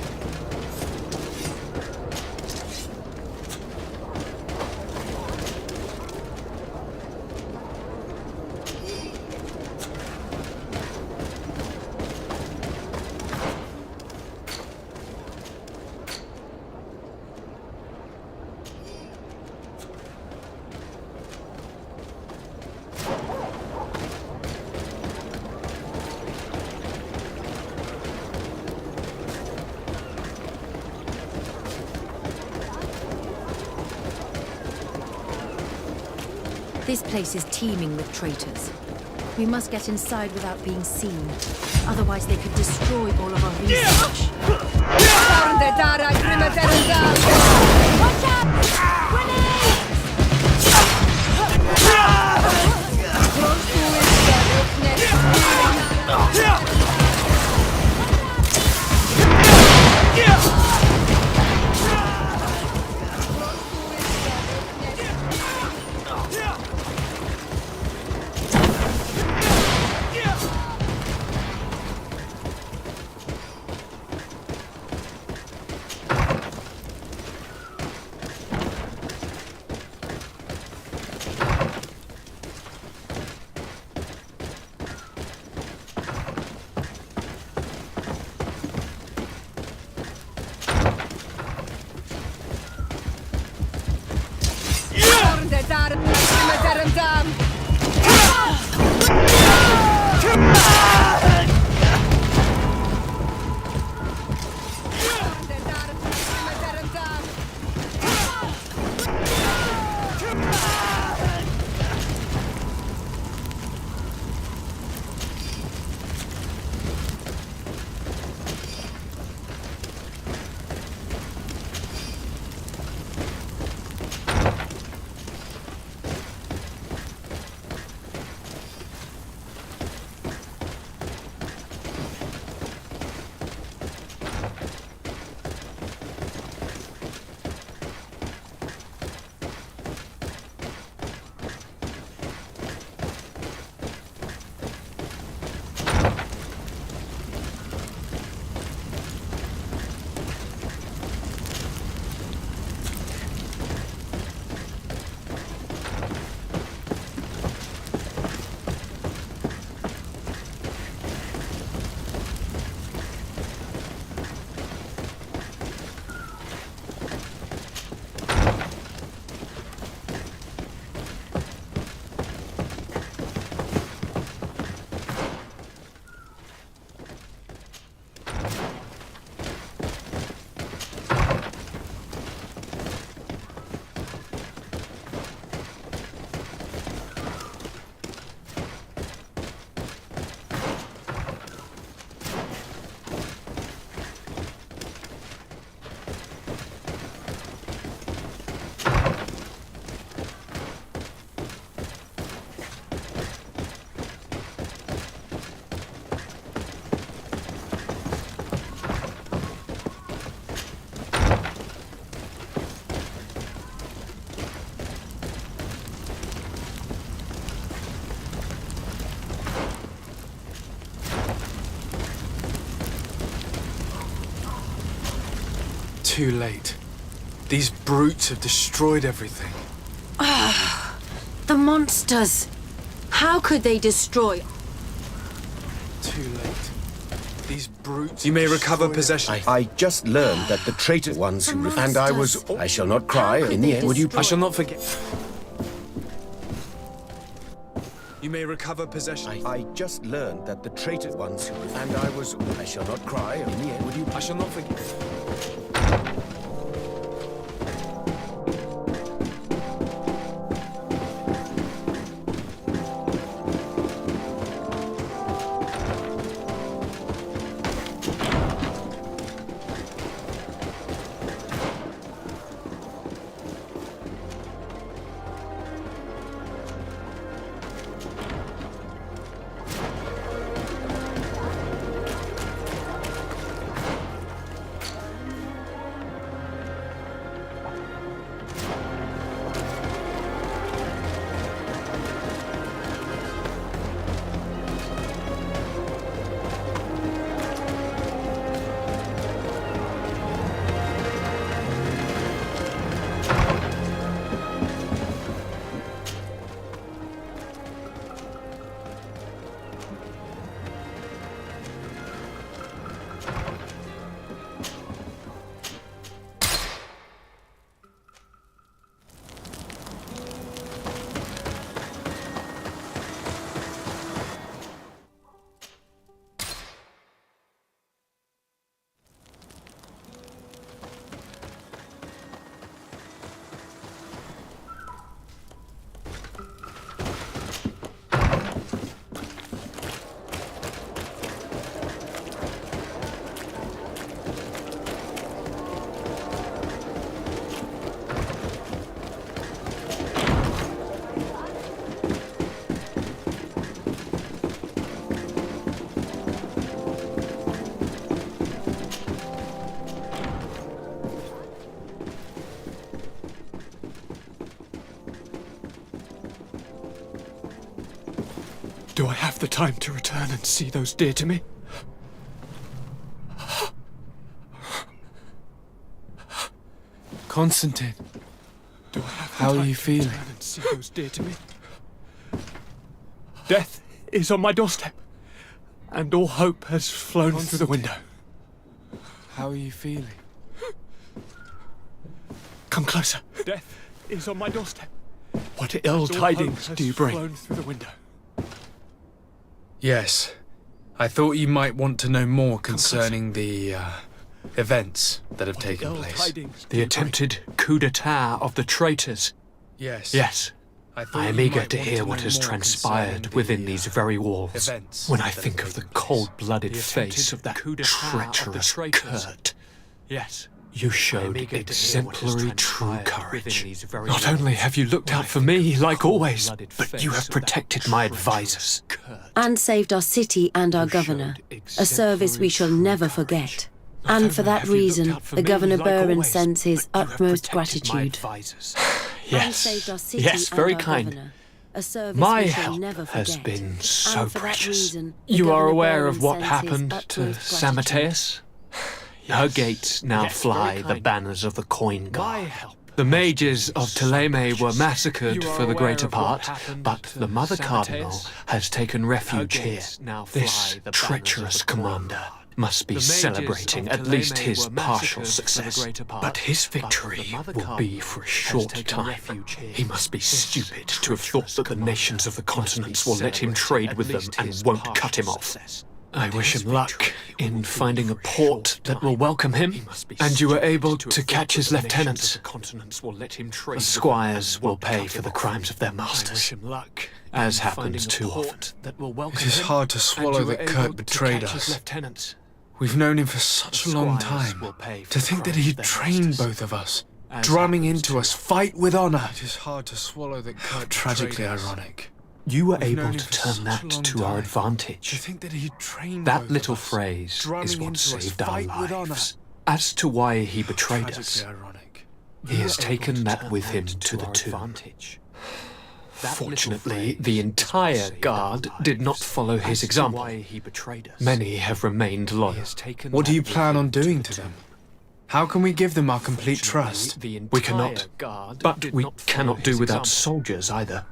This place is teeming with traitors. We must get inside without being seen. Otherwise they could destroy all of our research. Watch out! Grenade! Too late. These brutes have destroyed everything. The monsters! How could they destroy? Too late. These brutes. You may recover possession. I just learned that the traitor ones who and I was. I shall not cry. In the end, would you? I shall not forget. You may recover possession. I just learned that the traitor ones who and I was. I shall not cry. In the end, would you? I shall not forget. Do I have the time to return and see those dear to me? Constantine, Do I have how the are time you to feeling? return and see those dear to me? Death is on my doorstep, and all hope has flown through the window. How are you feeling? Come closer. Death is on my doorstep. What ill tidings do you bring? Flown through the window. Yes. I thought you might want to know more concerning the events that have taken place. The attempted coup d'etat of the traitors. Yes. Yes. I am eager to hear what has more transpired within these very walls. events When I that have think of the taken place. cold-blooded The face of that attempted coup d'etat of the treacherous traitors. Kurt. Yes. You showed eager to hear what has exemplary true transpired courage. within these very Not walls. only have you looked When out I for think me, of the like always, cold-blooded but you face have of that protected my advisors. And saved our city and our governor, a service we shall never forget. And for that reason, the Governor Burren sends his utmost gratitude. And saved our city Yes, and very our kind. governor, a service My we shall help never has forget. been so And for that precious. reason, the You are Governor aware Burren of what sends his happened to utmost San gratitude. Mateus? Her gates now Yes, fly very the kind. banners of the coin My guard. help The mages of Theleme were massacred You are for the aware greater of what part, happened but to the Mother San Cardinal Mateus? has taken refuge Her here. gates now This fly the banners treacherous of the coin commander guard. must be The mages celebrating of at least Theleme his were partial massacred for the success. greater part, But his but the victory Mother will be Cardinal for a has short taken time. refuge here. He must be This stupid to have thought treacherous that the commander nations of the must be continents will let him celebrating trade at with them least and his won't cut partial him off. success. I wish His him luck victory will in be finding for a a port short that will time. welcome him, He must be and you were stupid able to to have catch thought his that the nations lieutenants. of the continents will let him trade The with them squires and will won't pay cut for him the off. crimes of their I masters, wish him luck as in happens finding a too port often. that will welcome It is him, hard to and swallow you were that able Kurt to betrayed catch his us. lieutenants. We've known him for such a long squires time. will pay for To the think that crimes he of their trained masters, both of us, as drumming happens into too us, fight with honor. It is hard to swallow that Kurt tragically ironic. You were We've known able him to for turn such a that long to our time. advantage. To think that he trained That both little of us, phrase is drumming what into us, saved our fight with honor. lives. As to why he betrayed us, Tragically ironic. he has taken that with him to the tomb. Fortunately, the entire guard did not follow his example. Many have remained loyal. What do you plan on doing to them? How can we give them our complete trust? We cannot, but we cannot do without soldiers either.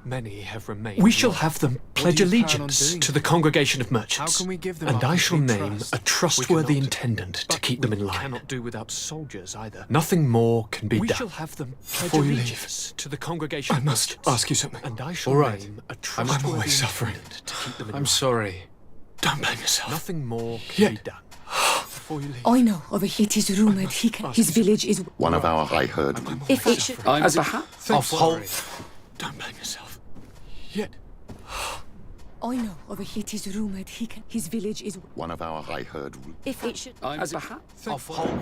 We shall have them pledge allegiance to the congregation of merchants, How can we give them and our I shall complete name trust? a trustworthy We cannot, intendant to keep them in line. Cannot do without soldiers either. Nothing more can be We done. shall have them pledge Before you leave, allegiance to the congregation. I must ask you something. And I shall All right, name a I'm trustworthy always suffering. intendant to keep them in I'm line. sorry. Don't blame yourself. Nothing more can be done. Before you leave. I know of it is rumoured his village is. One of our high herd. If it should. As perhaps Of whole. Don't blame yourself. Yet. I know of it is rumoured his village is. One of our high herd. If it should. as perhaps Of whole.